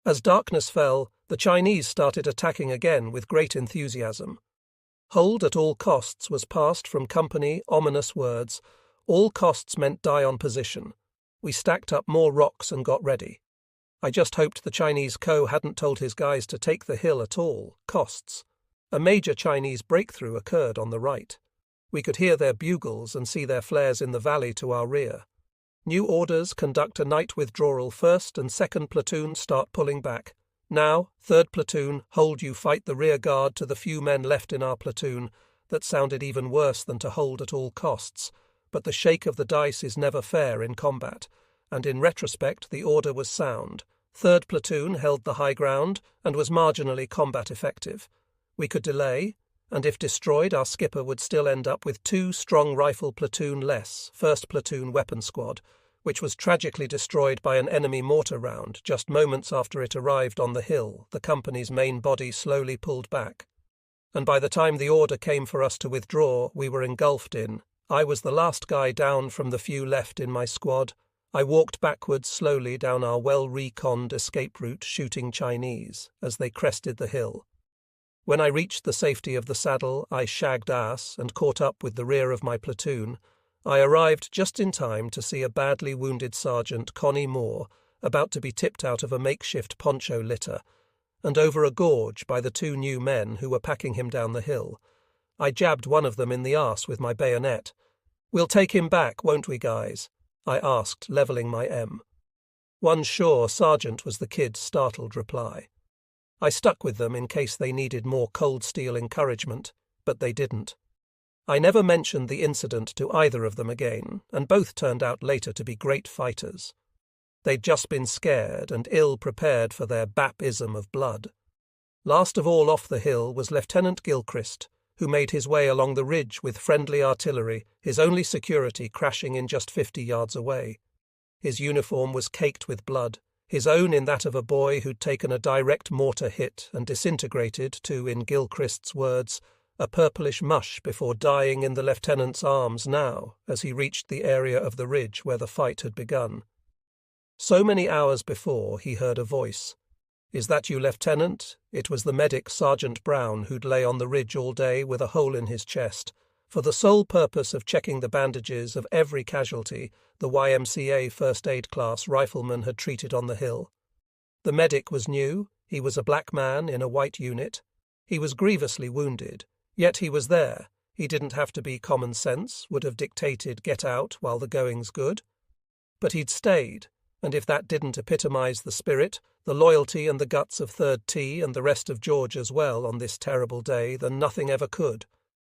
As darkness fell, the Chinese started attacking again with great enthusiasm. Hold at all costs was passed from company, ominous words. All costs meant die on position. We stacked up more rocks and got ready. I just hoped the Chinese hadn't told his guys to take the hill at all, costs. A major Chinese breakthrough occurred on the right. We could hear their bugles and see their flares in the valley to our rear. New orders: conduct a night withdrawal. 1st and 2nd platoon start pulling back. Now, 3rd platoon, hold you fight the rear guard to the few men left in our platoon. That sounded even worse than to hold at all costs, but the shake of the dice is never fair in combat, and in retrospect the order was sound. 3rd platoon held the high ground and was marginally combat effective. We could delay, and if destroyed our skipper would still end up with 2 strong rifle platoon less, 1st platoon weapon squad, which was tragically destroyed by an enemy mortar round just moments after it arrived on the hill. The company's main body slowly pulled back, and by the time the order came for us to withdraw, we were engulfed in. I was the last guy down from the few left in my squad. I walked backwards slowly down our well-reconned escape route, shooting Chinese as they crested the hill. When I reached the safety of the saddle, I shagged ass and caught up with the rear of my platoon. I arrived just in time to see a badly wounded Sergeant, Connie Moore, about to be tipped out of a makeshift poncho litter, and over a gorge by the 2 new men who were packing him down the hill. I jabbed one of them in the arse with my bayonet. "We'll take him back, won't we, guys?" I asked, levelling my M. "One sure, Sergeant," was the kid's startled reply. I stuck with them in case they needed more cold steel encouragement, but they didn't. I never mentioned the incident to either of them again, and both turned out later to be great fighters. They'd just been scared and ill-prepared for their baptism of blood. Last of all off the hill was Lieutenant Gilchrist, who made his way along the ridge with friendly artillery, his only security crashing in just 50 yards away. His uniform was caked with blood, his own in that of a boy who'd taken a direct mortar hit and disintegrated to, in Gilchrist's words, a purplish mush before dying in the lieutenant's arms now, as he reached the area of the ridge where the fight had begun. So many hours before, he heard a voice. "Is that you, Lieutenant?" It was the medic Sergeant Brown, who'd lay on the ridge all day with a hole in his chest, for the sole purpose of checking the bandages of every casualty the YMCA first aid class rifleman had treated on the hill. The medic was new. He was a black man in a white unit. He was grievously wounded, yet he was there. He didn't have to be. Common sense would have dictated get out while the going's good. But he'd stayed, and if that didn't epitomize the spirit, the loyalty and the guts of 3rd T and the rest of George as well on this terrible day, then nothing ever could.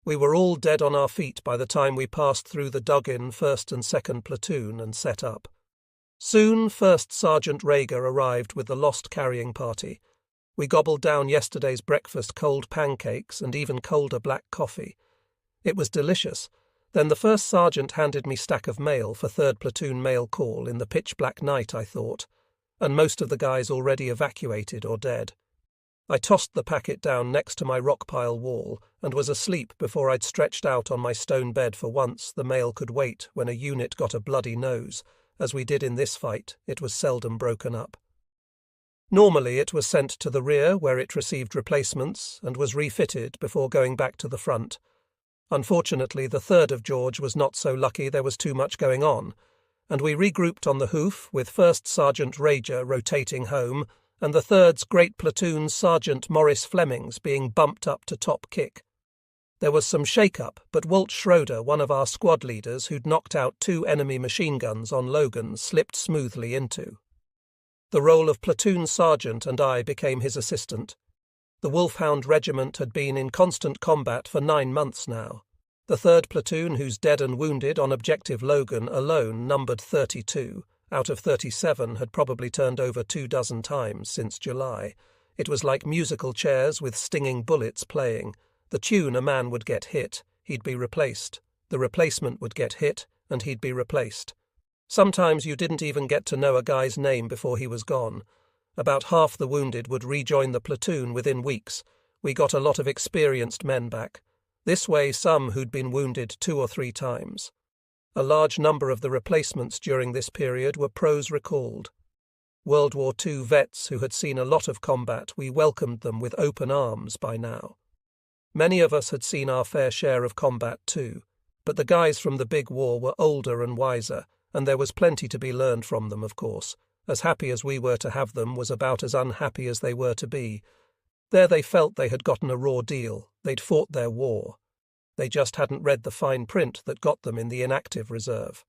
We were all dead on our feet by the time we passed through the dug-in 1st and 2nd platoon and set up. Soon 1st Sergeant Rager arrived with the lost carrying party. We gobbled down yesterday's breakfast, cold pancakes and even colder black coffee. It was delicious. Then the 1st Sergeant handed me stack of mail for 3rd platoon mail call in the pitch-black night, I thought, and most of the guys already evacuated or dead. I tossed the packet down next to my rock pile wall and was asleep before I'd stretched out on my stone bed for once. The mail could wait when a unit got a bloody nose. As we did in this fight, it was seldom broken up. Normally it was sent to the rear where it received replacements and was refitted before going back to the front. Unfortunately, the 3rd of George was not so lucky. There was too much going on, and we regrouped on the hoof with 1st Sergeant Rager rotating home and the 3rd's great platoon Sergeant Maurice Flemings being bumped up to top kick. There was some shake-up, but Walt Schroeder, one of our squad leaders who'd knocked out 2 enemy machine guns on Logan, slipped smoothly into. The role of platoon sergeant and I became his assistant. The Wolfhound Regiment had been in constant combat for 9 months now. The 3rd platoon, whose dead and wounded on Objective Logan alone numbered 32, out of 37 had probably turned over 24 times since July. It was like musical chairs with stinging bullets playing. The tune, a man would get hit, he'd be replaced. The replacement would get hit, and he'd be replaced. Sometimes you didn't even get to know a guy's name before he was gone. About half the wounded would rejoin the platoon within weeks. We got a lot of experienced men back. This way some who'd been wounded 2 or 3 times. A large number of the replacements during this period were pros recalled. World War II vets who had seen a lot of combat, we welcomed them with open arms by now. Many of us had seen our fair share of combat too, but the guys from the big war were older and wiser, and there was plenty to be learned from them, of course. As happy as we were to have them was about as unhappy as they were to be. There they felt they had gotten a raw deal, they'd fought their war. They just hadn't read the fine print that got them in the inactive reserve.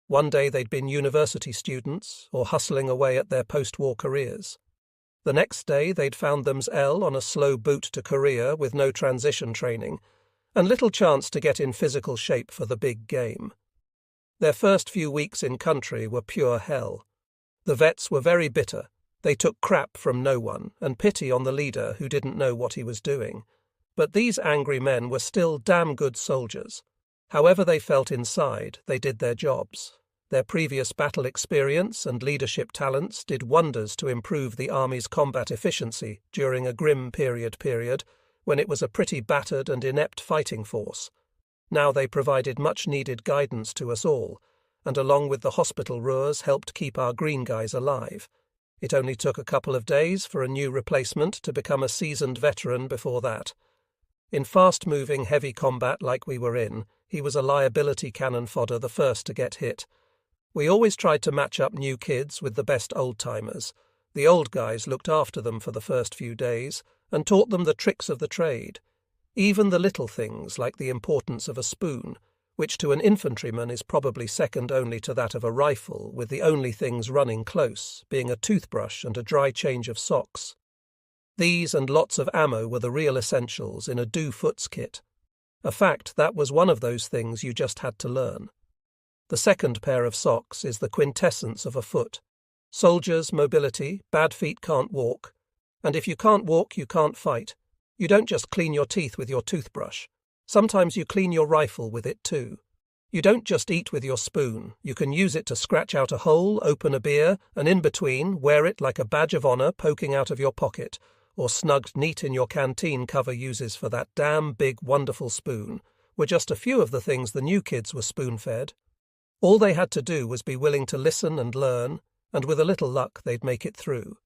One day they'd been university students, or hustling away at their post-war careers. The next day they'd found themselves on a slow boot to Korea with no transition training, and little chance to get in physical shape for the big game. Their first few weeks in country were pure hell. The vets were very bitter. They took crap from no one, and pity on the leader who didn't know what he was doing. But these angry men were still damn good soldiers. However they felt inside, they did their jobs. Their previous battle experience and leadership talents did wonders to improve the Army's combat efficiency during a grim period when it was a pretty battered and inept fighting force. Now they provided much-needed guidance to us all, and along with the hospital roars helped keep our green guys alive. It only took a couple of days for a new replacement to become a seasoned veteran before that. In fast-moving heavy combat like we were in, he was a liability cannon fodder, the first to get hit. We always tried to match up new kids with the best old-timers. The old guys looked after them for the first few days and taught them the tricks of the trade. Even the little things like the importance of a spoon, which to an infantryman is probably second only to that of a rifle, with the only things running close being a toothbrush and a dry change of socks. These and lots of ammo were the real essentials in a do-foots kit. A fact that was one of those things you just had to learn. The second pair of socks is the quintessence of a foot. Soldiers, mobility, bad feet can't walk. And if you can't walk, you can't fight. You don't just clean your teeth with your toothbrush. Sometimes you clean your rifle with it too. You don't just eat with your spoon. You can use it to scratch out a hole, open a beer, and in between, wear it like a badge of honor poking out of your pocket, or snugged neat in your canteen cover uses for that damn big wonderful spoon, were just a few of the things the new kids were spoon-fed. All they had to do was be willing to listen and learn, and with a little luck they'd make it through.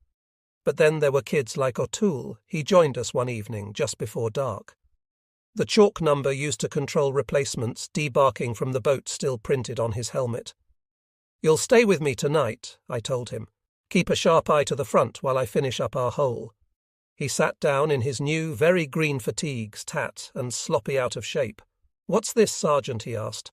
But then there were kids like O'Toole. He joined us one evening just before dark. The chalk number used to control replacements debarking from the boat still printed on his helmet. "You'll stay with me tonight," I told him. "Keep a sharp eye to the front while I finish up our hole." He sat down in his new, very green fatigues, tat, and sloppy out of shape. "What's this, Sergeant?" he asked.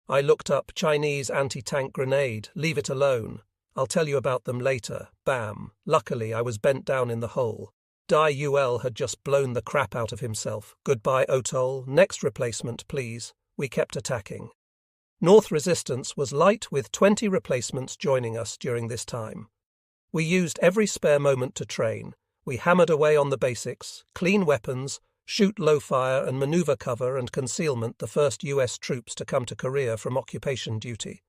I looked up. "Chinese anti-tank grenade. Leave it alone. I'll tell you about them later." Bam. Luckily, I was bent down in the hole. Dai Ul had just blown the crap out of himself. "Goodbye, O'Toole. Next replacement, please." We kept attacking. North resistance was light, with 20 replacements joining us during this time. We used every spare moment to train. We hammered away on the basics, clean weapons, shoot low fire and maneuver cover and concealment the first US troops to come to Korea from occupation duty.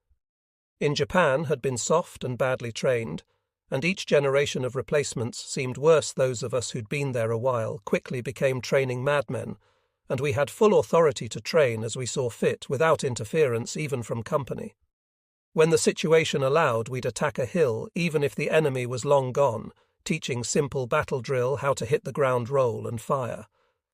In Japan had been soft and badly trained, and each generation of replacements seemed worse. Those of us who'd been there a while quickly became training madmen, and we had full authority to train as we saw fit without interference even from company. When the situation allowed, we'd attack a hill even if the enemy was long gone, teaching simple battle drill, how to hit the ground roll and fire,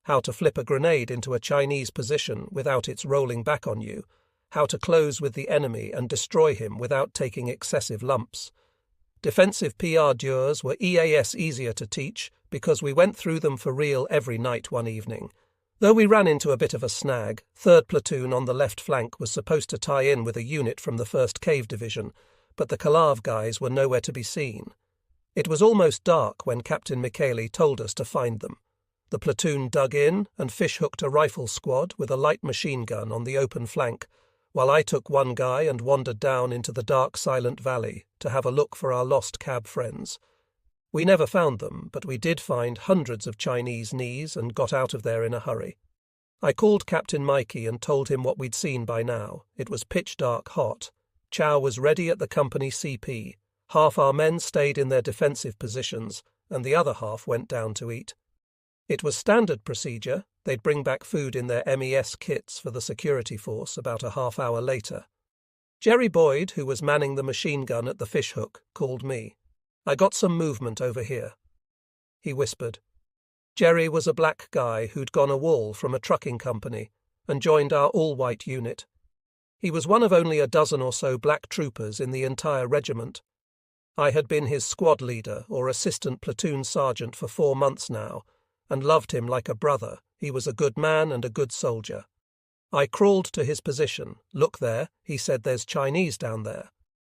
how to flip a grenade into a Chinese position without its rolling back on you, how to close with the enemy and destroy him without taking excessive lumps. Defensive PR dures were EAS easier to teach because we went through them for real every night one evening. Though we ran into a bit of a snag, 3rd Platoon on the left flank was supposed to tie in with a unit from the 1st Cave Division, but the Kalav guys were nowhere to be seen. It was almost dark when Captain Micheli told us to find them. The platoon dug in and fish-hooked a rifle squad with a light machine gun on the open flank, while I took one guy and wandered down into the dark, silent valley to have a look for our lost cab friends. We never found them, but we did find hundreds of Chinese knees and got out of there in a hurry. I called Captain Mikey and told him what we'd seen by now. It was pitch dark hot. Chow was ready at the company CP. Half our men stayed in their defensive positions, and the other half went down to eat. It was standard procedure. They'd bring back food in their MES kits for the security force about a half hour later. Jerry Boyd, who was manning the machine gun at the fishhook, called me. I got some movement over here. He whispered. Jerry was a black guy who'd gone a wall from a trucking company and joined our all-white unit. He was one of only a dozen or so black troopers in the entire regiment. I had been his squad leader or assistant platoon sergeant for 4 months now, and loved him like a brother. He was a good man and a good soldier. I crawled to his position. Look there, he said, there's Chinese down there.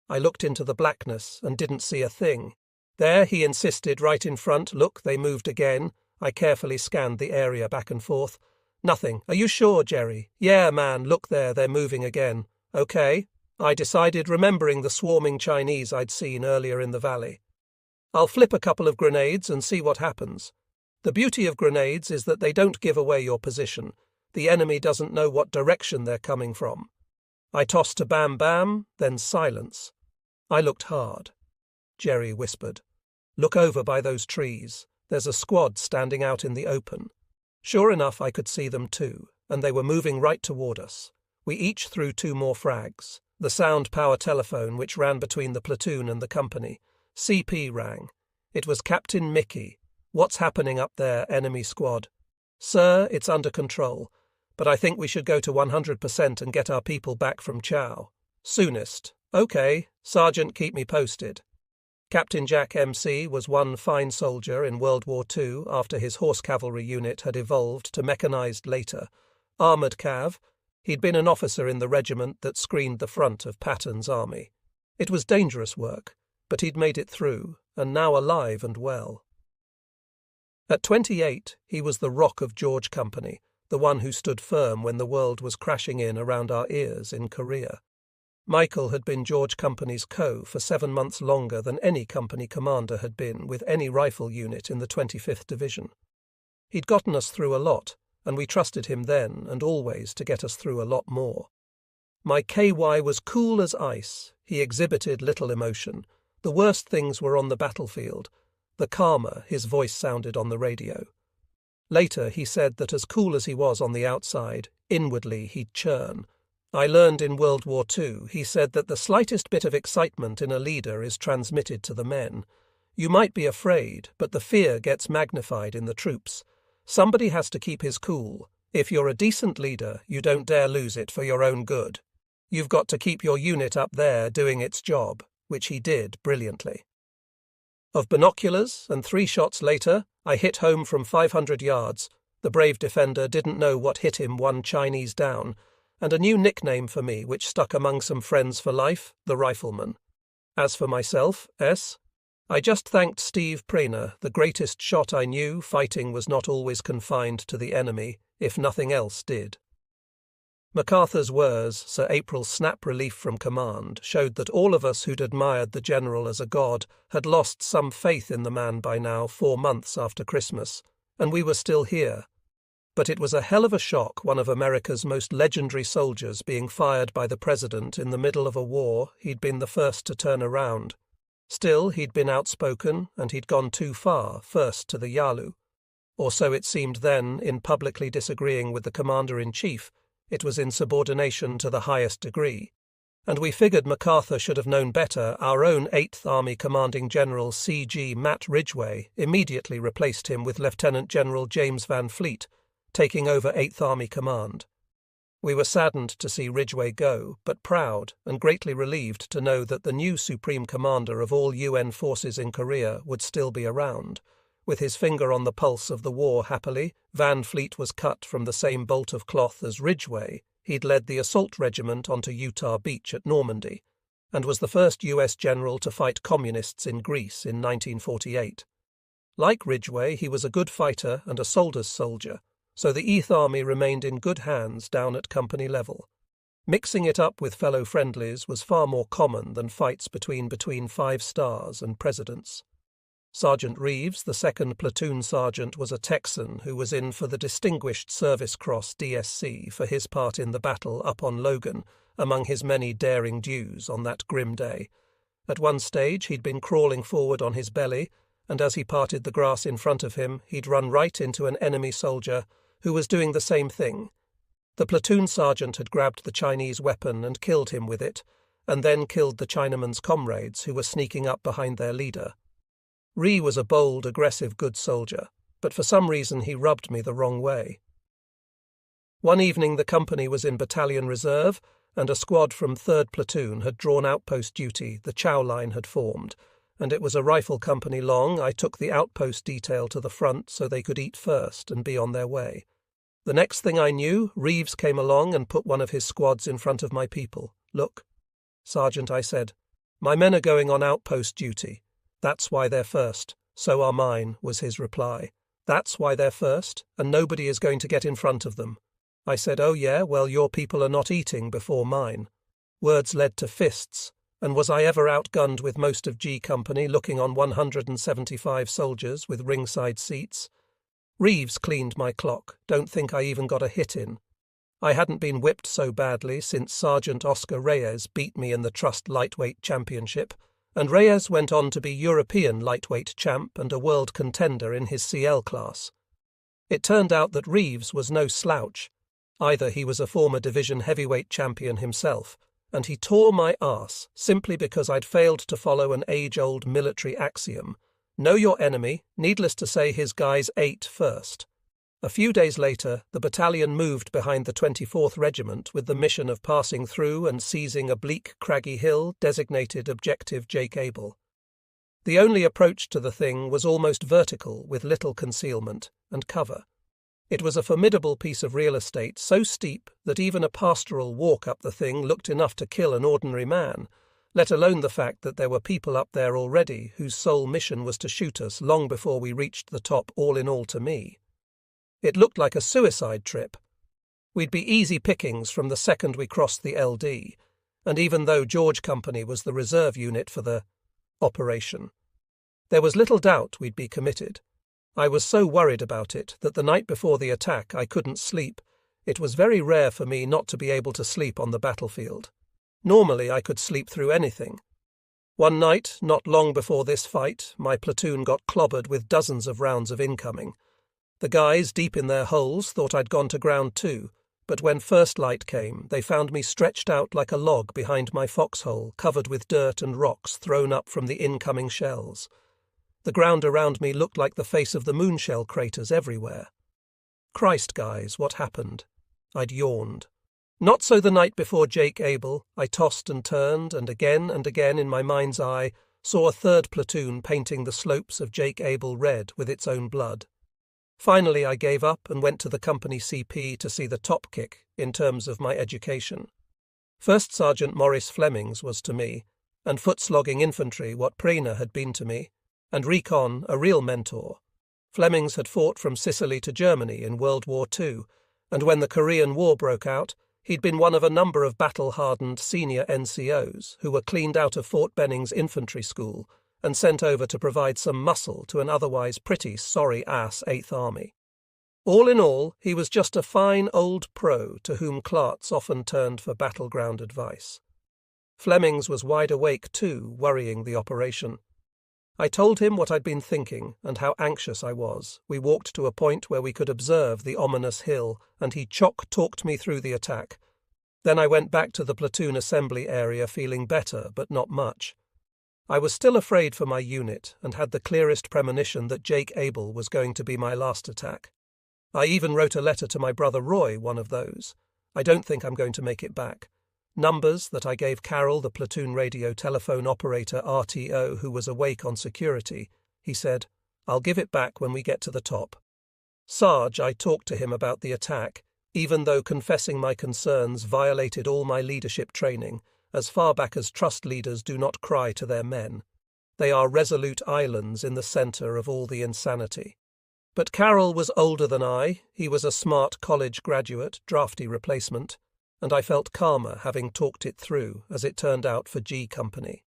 I looked into the blackness and didn't see a thing. There, he insisted, right in front. Look, they moved again. I carefully scanned the area back and forth. Nothing. Are you sure, Jerry? Yeah, man, look there, they're moving again. Okay, I decided, remembering the swarming Chinese I'd seen earlier in the valley. I'll flip a couple of grenades and see what happens. The beauty of grenades is that they don't give away your position. The enemy doesn't know what direction they're coming from. I tossed a bam-bam, then silence. I looked hard. Jerry whispered, "Look over by those trees. There's a squad standing out in the open." Sure enough, I could see them too, and they were moving right toward us. We each threw 2 more frags. The sound power telephone which ran between the platoon and the company. CP rang. It was Captain Mickey. "What's happening up there, enemy squad?" "Sir, it's under control, but I think we should go to 100% and get our people back from Chow. Soonest." "Okay, Sergeant, keep me posted." Captain Jack MC was one fine soldier in World War II after his horse cavalry unit had evolved to mechanized later. Armoured Cav, he'd been an officer in the regiment that screened the front of Patton's army. It was dangerous work, but he'd made it through, and now alive and well. At 28, he was the rock of George Company, the one who stood firm when the world was crashing in around our ears in Korea. Michael had been George Company's co for 7 months longer than any company commander had been with any rifle unit in the 25th Division. He'd gotten us through a lot, and we trusted him then and always to get us through a lot more. My KY was cool as ice. He exhibited little emotion. The worst things were on the battlefield. The calmer his voice sounded on the radio. Later he said that as cool as he was on the outside, inwardly he'd churn. I learned in World War II, he said, that the slightest bit of excitement in a leader is transmitted to the men. You might be afraid, but the fear gets magnified in the troops. Somebody has to keep his cool. If you're a decent leader, you don't dare lose it for your own good. You've got to keep your unit up there doing its job, which he did brilliantly. Of binoculars, and 3 shots later, I hit home from 500 yards. The brave defender didn't know what hit him 1 Chinese down, and a new nickname for me which stuck among some friends for life, the Rifleman. As for myself, I just thanked Steve Prainer, the greatest shot I knew. Fighting was not always confined to the enemy, if nothing else did. MacArthur's words, Sir April's snap relief from command, showed that all of us who'd admired the general as a god had lost some faith in the man by now, 4 months after Christmas, and we were still here. But it was a hell of a shock, one of America's most legendary soldiers being fired by the president in the middle of a war he'd been the first to turn around. Still, he'd been outspoken, and he'd gone too far, first to the Yalu. Or so it seemed then, in publicly disagreeing with the commander-in-chief. It was insubordination to the highest degree. And we figured MacArthur should have known better. Our own 8th Army Commanding General C.G. Matt Ridgway immediately replaced him with Lieutenant General James Van Fleet, taking over 8th Army Command. We were saddened to see Ridgway go, but proud and greatly relieved to know that the new Supreme Commander of all UN forces in Korea would still be around. With his finger on the pulse of the war happily, Van Fleet was cut from the same bolt of cloth as Ridgway. He'd led the assault regiment onto Utah Beach at Normandy, and was the first US general to fight communists in Greece in 1948. Like Ridgway, he was a good fighter and a soldier's soldier, so the 8th Army remained in good hands down at company level. Mixing it up with fellow friendlies was far more common than fights between 5 stars and presidents. Sergeant Reeves, the 2nd Platoon Sergeant, was a Texan who was in for the Distinguished Service Cross DSC for his part in the battle up on Logan, among his many daring dues on that grim day. At one stage he'd been crawling forward on his belly, and as he parted the grass in front of him, he'd run right into an enemy soldier who was doing the same thing. The platoon sergeant had grabbed the Chinese weapon and killed him with it, and then killed the Chinaman's comrades who were sneaking up behind their leader. Ri was a bold, aggressive, good soldier, but for some reason he rubbed me the wrong way. One evening the company was in battalion reserve, and a squad from 3rd Platoon had drawn outpost duty. The chow line had formed, and it was a rifle company long. I took the outpost detail to the front so they could eat first and be on their way. The next thing I knew, Reeves came along and put one of his squads in front of my people. "Look, Sergeant," I said, "my men are going on outpost duty. That's why they're first." "So are mine," was his reply. "That's why they're first, and nobody is going to get in front of them." I said, "Oh yeah, well your people are not eating before mine." Words led to fists, and was I ever outgunned with most of G Company looking on 175 soldiers with ringside seats? Reeves cleaned my clock. Don't think I even got a hit in. I hadn't been whipped so badly since Sergeant Oscar Reyes beat me in the Trust Lightweight Championship, and Reyes went on to be European Lightweight Champ and a world contender in his CL class. It turned out that Reeves was no slouch. Either he was a former division heavyweight champion himself, and he tore my arse simply because I'd failed to follow an age-old military axiom: know your enemy. Needless to say, his guys ate first. A few days later, the battalion moved behind the 24th Regiment with the mission of passing through and seizing a bleak, craggy hill designated Objective Jake Abel. The only approach to the thing was almost vertical, with little concealment and cover. It was a formidable piece of real estate, so steep that even a pastoral walk up the thing looked enough to kill an ordinary man, let alone the fact that there were people up there already whose sole mission was to shoot us long before we reached the top. All in all, to me, it looked like a suicide trip. We'd be easy pickings from the second we crossed the LD, and even though George Company was the reserve unit for the operation, there was little doubt we'd be committed. I was so worried about it that the night before the attack I couldn't sleep. It was very rare for me not to be able to sleep on the battlefield. Normally I could sleep through anything. One night, not long before this fight, my platoon got clobbered with dozens of rounds of incoming. The guys, deep in their holes, thought I'd gone to ground too, but when first light came, they found me stretched out like a log behind my foxhole, covered with dirt and rocks thrown up from the incoming shells. The ground around me looked like the face of the moonshell craters everywhere. Christ, guys, what happened? I'd yawned. Not so the night before Jake Abel. I tossed and turned, and again in my mind's eye saw a 3rd Platoon painting the slopes of Jake Abel red with its own blood. Finally I gave up and went to the company CP to see the top kick in terms of my education. First Sergeant Maurice Flemings was to me, and foot-slogging infantry what Prena had been to me, and recon a real mentor. Flemings had fought from Sicily to Germany in World War II, and when the Korean War broke out, he'd been one of a number of battle-hardened senior NCOs who were cleaned out of Fort Benning's infantry school and sent over to provide some muscle to an otherwise pretty sorry-ass 8th Army. All in all, he was just a fine old pro to whom clerks often turned for battleground advice. Flemings was wide awake too, worrying the operation. I told him what I'd been thinking and how anxious I was. We walked to a point where we could observe the ominous hill, and he chock-talked me through the attack. Then I went back to the platoon assembly area feeling better, but not much. I was still afraid for my unit and had the clearest premonition that Jake Abel was going to be my last attack. I even wrote a letter to my brother Roy, one of those. I don't think I'm going to make it back. Numbers that I gave Carol, the platoon radio telephone operator RTO, who was awake on security. He said, "I'll give it back when we get to the top." Sarge, I talked to him about the attack, even though confessing my concerns violated all my leadership training, as far back as trust leaders do not cry to their men. They are resolute islands in the centre of all the insanity. But Carol was older than I. He was a smart college graduate, drafty replacement, and I felt calmer having talked it through, as it turned out for G Company.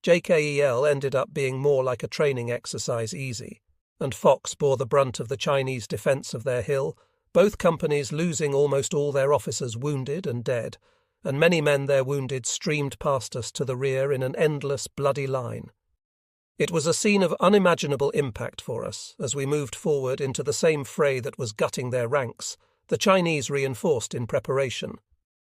JKEL ended up being more like a training exercise easy, and Fox bore the brunt of the Chinese defence of their hill, both companies losing almost all their officers wounded and dead, and many men there wounded streamed past us to the rear in an endless bloody line. It was a scene of unimaginable impact for us as we moved forward into the same fray that was gutting their ranks, the Chinese reinforced in preparation.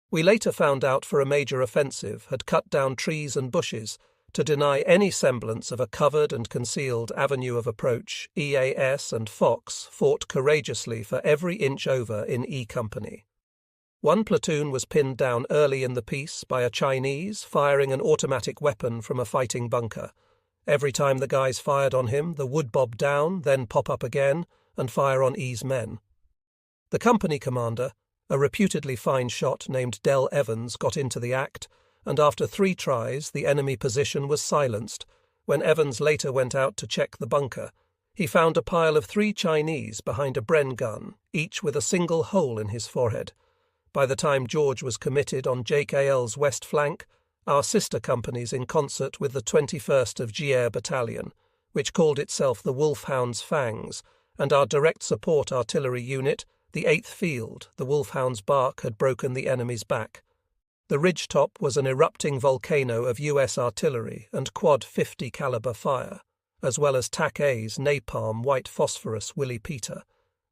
We later found out for a major offensive had cut down trees and bushes To deny any semblance of a covered and concealed avenue of approach, EAS and Fox fought courageously for every inch over in E Company. One platoon was pinned down early in the piece by a Chinese firing an automatic weapon from a fighting bunker. Every time the guys fired on him, the would bob down, then pop up again, and fire on E's men. The company commander, a reputedly fine shot named Del Evans, got into the act, and after 3 tries the enemy position was silenced. When Evans later went out to check the bunker, he found a pile of 3 Chinese behind a Bren gun, each with a single hole in his forehead. By the time George was committed on Jake AL's west flank, our sister companies in concert with the 21st of GAIR Battalion, which called itself the Wolfhound's Fangs, and our direct support artillery unit, the 8th Field, the Wolfhound's bark had broken the enemy's back. The ridgetop was an erupting volcano of US artillery and quad 50 caliber fire, as well as TAC A's napalm white phosphorus Willie Peter,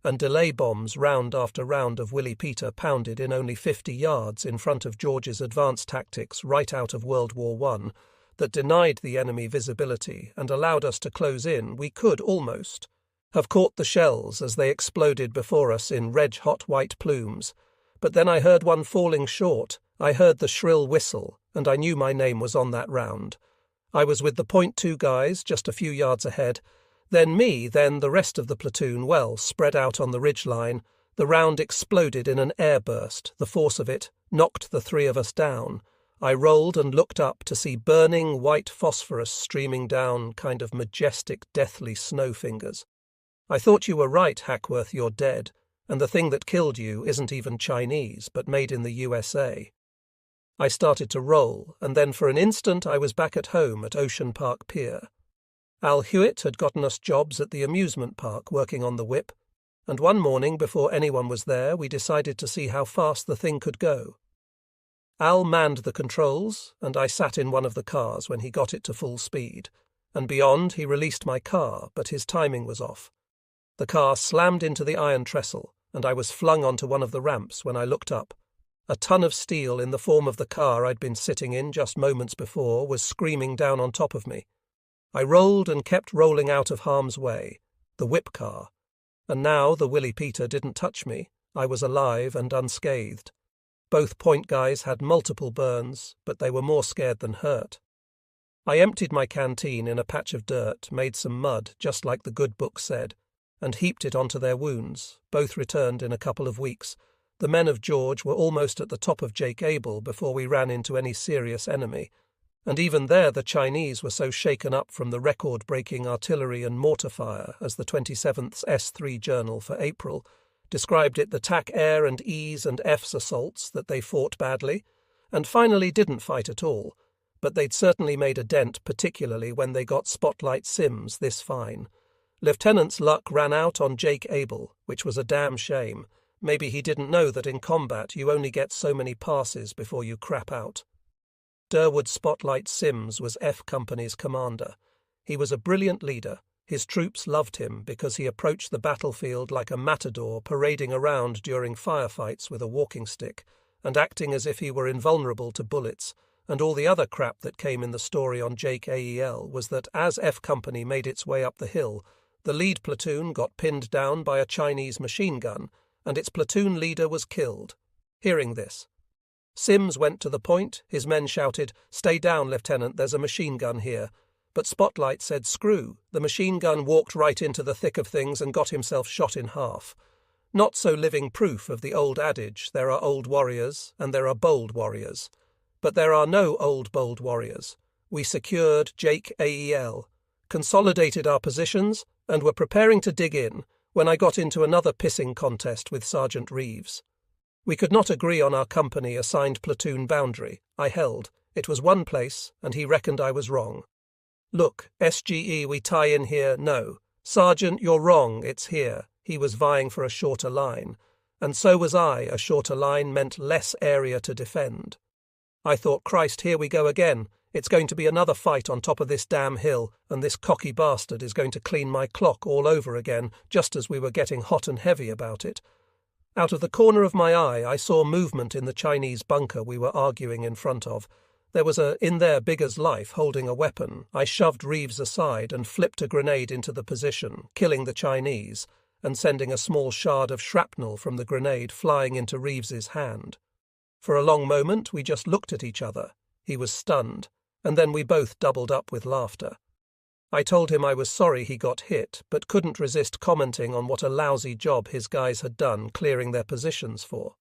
and delay bombs round after round of Willie Peter pounded in only 50 yards in front of George's advanced tactics right out of World War I that denied the enemy visibility and allowed us to close in. We could almost have caught the shells as they exploded before us in red-hot white plumes, but then I heard one falling short. I heard the shrill whistle, and I knew my name was on that round. I was with the .2 guys just a few yards ahead, then me, then the rest of the platoon, well spread out on the ridge line. The round exploded in an airburst. The force of it knocked the 3 of us down. I rolled and looked up to see burning white phosphorus streaming down, kind of majestic, deathly snow fingers. I thought you were right, Hackworth, you're dead, and the thing that killed you isn't even Chinese, but made in the USA. I started to roll, and then for an instant I was back at home at Ocean Park Pier. Al Hewitt had gotten us jobs at the amusement park working on the whip, and one morning before anyone was there we decided to see how fast the thing could go. Al manned the controls, and I sat in one of the cars when he got it to full speed, and beyond he released my car, but his timing was off. The car slammed into the iron trestle, and I was flung onto one of the ramps when I looked up. A ton of steel in the form of the car I'd been sitting in just moments before was screaming down on top of me. I rolled and kept rolling out of harm's way, the whip car, and now the Willie Peter didn't touch me. I was alive and unscathed. Both point guys had multiple burns, but they were more scared than hurt. I emptied my canteen in a patch of dirt, made some mud, just like the good book said, and heaped it onto their wounds. Both returned in a couple of weeks. The men of George were almost at the top of Jake Able before we ran into any serious enemy, and even there the Chinese were so shaken up from the record-breaking artillery and mortar fire, as the 27th S3 Journal for April described it, the TAC Air and E's and F's assaults, that they fought badly, and finally didn't fight at all, but they'd certainly made a dent, particularly when they got Spotlight Sims this fine. Lieutenant's luck ran out on Jake Able, which was a damn shame. Maybe he didn't know that in combat you only get so many passes before you crap out. Durwood Spotlight Sims was F Company's commander. He was a brilliant leader. His troops loved him because he approached the battlefield like a matador parading around during firefights with a walking stick and acting as if he were invulnerable to bullets, and all the other crap that came in the story on Jake AEL was that as F Company made its way up the hill, the lead platoon got pinned down by a Chinese machine gun, and its platoon leader was killed. Hearing this, Sims went to the point. His men shouted, "Stay down, Lieutenant, there's a machine gun here." But Spotlight said, "Screw." The machine gun walked right into the thick of things and got himself shot in half. Not so living proof of the old adage, there are old warriors and there are bold warriors. But there are no old bold warriors. We secured Jake AEL, consolidated our positions, and were preparing to dig in when I got into another pissing contest with Sergeant Reeves. We could not agree on our company assigned platoon boundary. I held. It was one place, and he reckoned I was wrong. "Look, SGE, we tie in here." "No. Sergeant, you're wrong, it's here." He was vying for a shorter line, and so was I. A shorter line meant less area to defend. I thought, Christ, here we go again. It's going to be another fight on top of this damn hill, and this cocky bastard is going to clean my clock all over again, just as we were getting hot and heavy about it. Out of the corner of my eye, I saw movement in the Chinese bunker we were arguing in front of. There was in there big as life holding a weapon. I shoved Reeves aside and flipped a grenade into the position, killing the Chinese, and sending a small shard of shrapnel from the grenade flying into Reeves's hand. For a long moment we just looked at each other. He was stunned, and then we both doubled up with laughter. I told him I was sorry he got hit, but couldn't resist commenting on what a lousy job his guys had done clearing their positions for.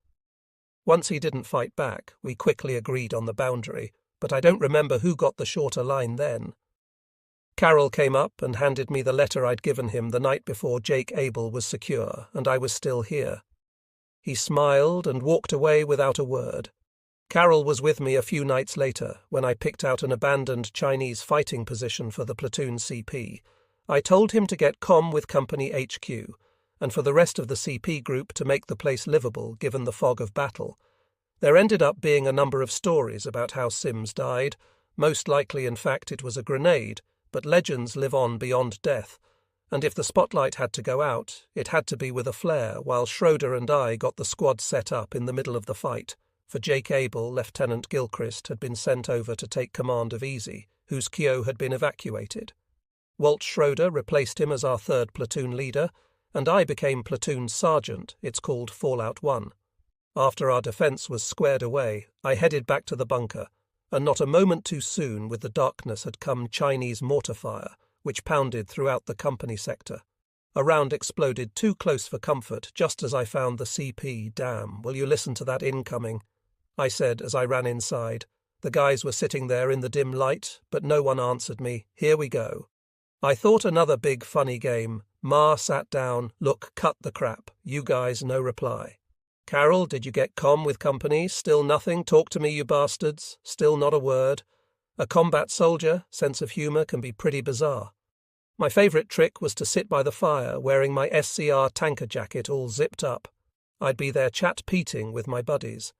Once he didn't fight back, we quickly agreed on the boundary, but I don't remember who got the shorter line then. Carroll came up and handed me the letter I'd given him the night before Jake Abel was secure, and I was still here. He smiled and walked away without a word. Carroll was with me a few nights later, when I picked out an abandoned Chinese fighting position for the platoon CP. I told him to get comm with Company HQ, and for the rest of the CP group to make the place livable given the fog of battle. There ended up being a number of stories about how Sims died. Most likely, in fact, it was a grenade, but legends live on beyond death, and if the spotlight had to go out, it had to be with a flare, while Schroeder and I got the squad set up in the middle of the fight, for Jake Abel, Lieutenant Gilchrist, had been sent over to take command of Easy, whose Kyo had been evacuated. Walt Schroeder replaced him as our third platoon leader, and I became platoon sergeant. It's called Fallout 1. After our defence was squared away, I headed back to the bunker, and not a moment too soon with the darkness had come Chinese mortar fire, which pounded throughout the company sector. A round exploded too close for comfort just as I found the CP. Damn, will you listen to that incoming? I said as I ran inside. The guys were sitting there in the dim light, but no one answered me. Here we go. I thought another big funny game. Ma sat down. Look, cut the crap. You guys, no reply. Carroll, did you get comm with company? Still nothing? Talk to me, you bastards. Still not a word. A combat soldier, sense of humour can be pretty bizarre. My favourite trick was to sit by the fire wearing my SCR tanker jacket all zipped up. I'd be there chat-peating with my buddies.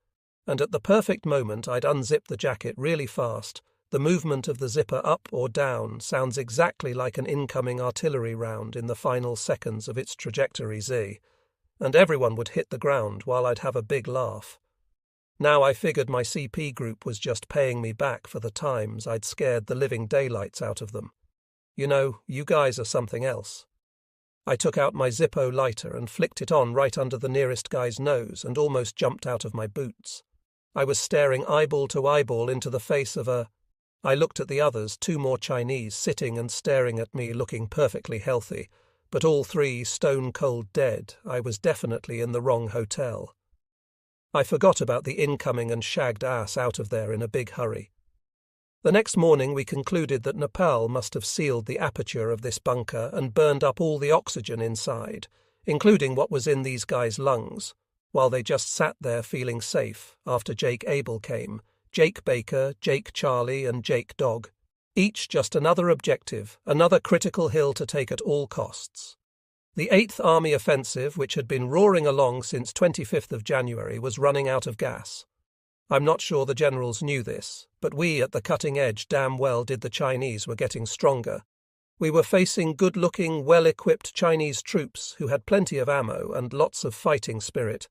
And at the perfect moment I'd unzip the jacket really fast. The movement of the zipper up or down sounds exactly like an incoming artillery round in the final seconds of its trajectory Z. And everyone would hit the ground while I'd have a big laugh. Now I figured my CP group was just paying me back for the times I'd scared the living daylights out of them. You know, you guys are something else. I took out my Zippo lighter and flicked it on right under the nearest guy's nose and almost jumped out of my boots. I was staring eyeball to eyeball into the face of a... I looked at the others, 2 more Chinese, sitting and staring at me looking perfectly healthy, but all 3 stone-cold dead. I was definitely in the wrong hotel. I forgot about the incoming and shagged ass out of there in a big hurry. The next morning we concluded that Nepal must have sealed the aperture of this bunker and burned up all the oxygen inside, including what was in these guys' lungs, while they just sat there feeling safe after Jake Abel came, Jake Baker, Jake Charlie and Jake Dog. Each just another objective, another critical hill to take at all costs. The 8th Army offensive, which had been roaring along since 25th of January, was running out of gas. I'm not sure the generals knew this, but we at the cutting edge damn well did the Chinese were getting stronger. We were facing good-looking, well-equipped Chinese troops who had plenty of ammo and lots of fighting spirit.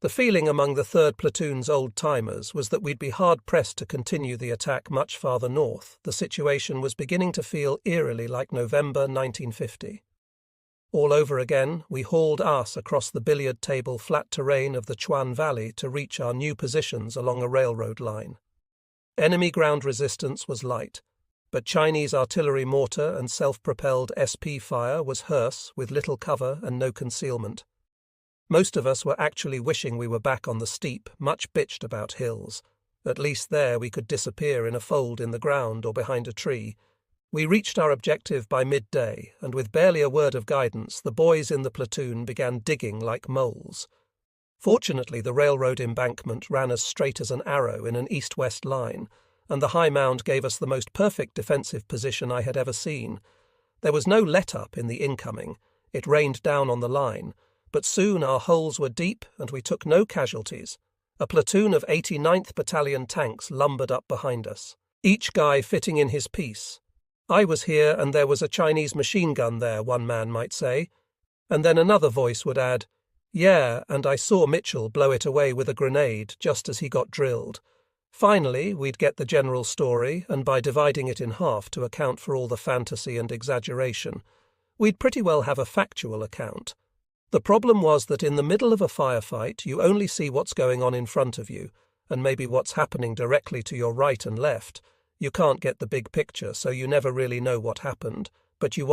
The feeling among the 3rd Platoon's old-timers was that we'd be hard-pressed to continue the attack much farther north. The situation was beginning to feel eerily like November 1950. All over again, we hauled ass across the billiard table flat terrain of the Chuan Valley to reach our new positions along a railroad line. Enemy ground resistance was light, but Chinese artillery mortar and self-propelled SP fire was hearse with little cover and no concealment. Most of us were actually wishing we were back on the steep, much bitched about hills. At least there we could disappear in a fold in the ground or behind a tree. We reached our objective by midday, and with barely a word of guidance, the boys in the platoon began digging like moles. Fortunately, the railroad embankment ran as straight as an arrow in an east-west line, and the high mound gave us the most perfect defensive position I had ever seen. There was no let-up in the incoming. It rained down on the line, but soon our holes were deep and we took no casualties. A platoon of 89th Battalion tanks lumbered up behind us, each guy fitting in his piece. I was here and there was a Chinese machine gun there, one man might say. And then another voice would add, "Yeah, and I saw Mitchell blow it away with a grenade just as he got drilled." Finally, we'd get the general story, and by dividing it in half to account for all the fantasy and exaggeration, we'd pretty well have a factual account. The problem was that in the middle of a firefight, you only see what's going on in front of you, and maybe what's happening directly to your right and left. You can't get the big picture, so you never really know what happened, but you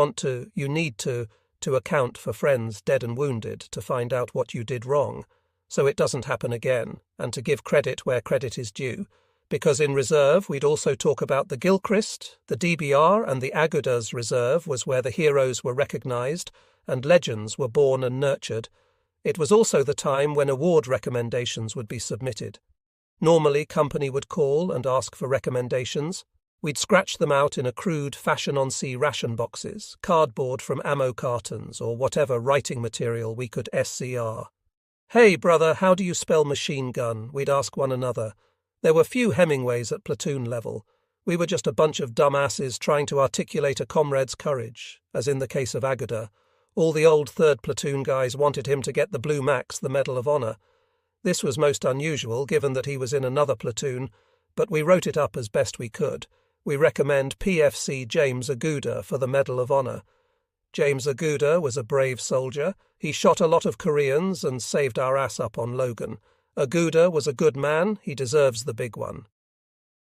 need to account for friends dead and wounded to find out what you did wrong, so it doesn't happen again, and to give credit where credit is due, because in reserve we'd also talk about the Gilchrist, the DBR, and the Agudas Reserve was where the heroes were recognised and legends were born and nurtured. It was also the time when award recommendations would be submitted. Normally, company would call and ask for recommendations. We'd scratch them out in a crude fashion-on-sea ration boxes, cardboard from ammo cartons, or whatever writing material we could SCR. "Hey, brother, how do you spell machine gun?" we'd ask one another. There were few Hemingways at platoon level. We were just a bunch of dumbasses trying to articulate a comrade's courage, as in the case of Aguda. All the old 3rd Platoon guys wanted him to get the Blue Max, the Medal of Honor. This was most unusual, given that he was in another platoon, but we wrote it up as best we could. We recommend PFC James Aguda for the Medal of Honor. James Aguda was a brave soldier. He shot a lot of Koreans and saved our ass up on Logan. Aguda was a good man. He deserves the big one.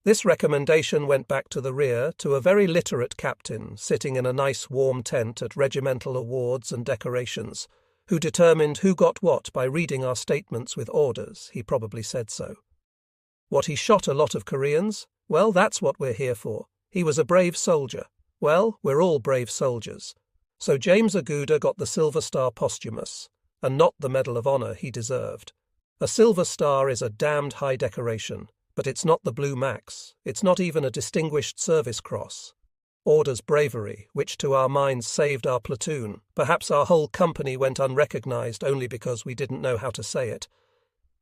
This recommendation went back to the rear to a very literate captain sitting in a nice warm tent at regimental awards and decorations, who determined who got what by reading our statements with orders. He probably said so. What, he shot a lot of Koreans? Well, that's what we're here for. He was a brave soldier. Well, we're all brave soldiers. So James Aguda got the Silver Star posthumous, and not the Medal of Honor he deserved. A Silver Star is a damned high decoration, but it's not the Blue Max. It's not even a Distinguished Service Cross. Order's bravery, which to our minds saved our platoon. Perhaps our whole company went unrecognized only because we didn't know how to say it.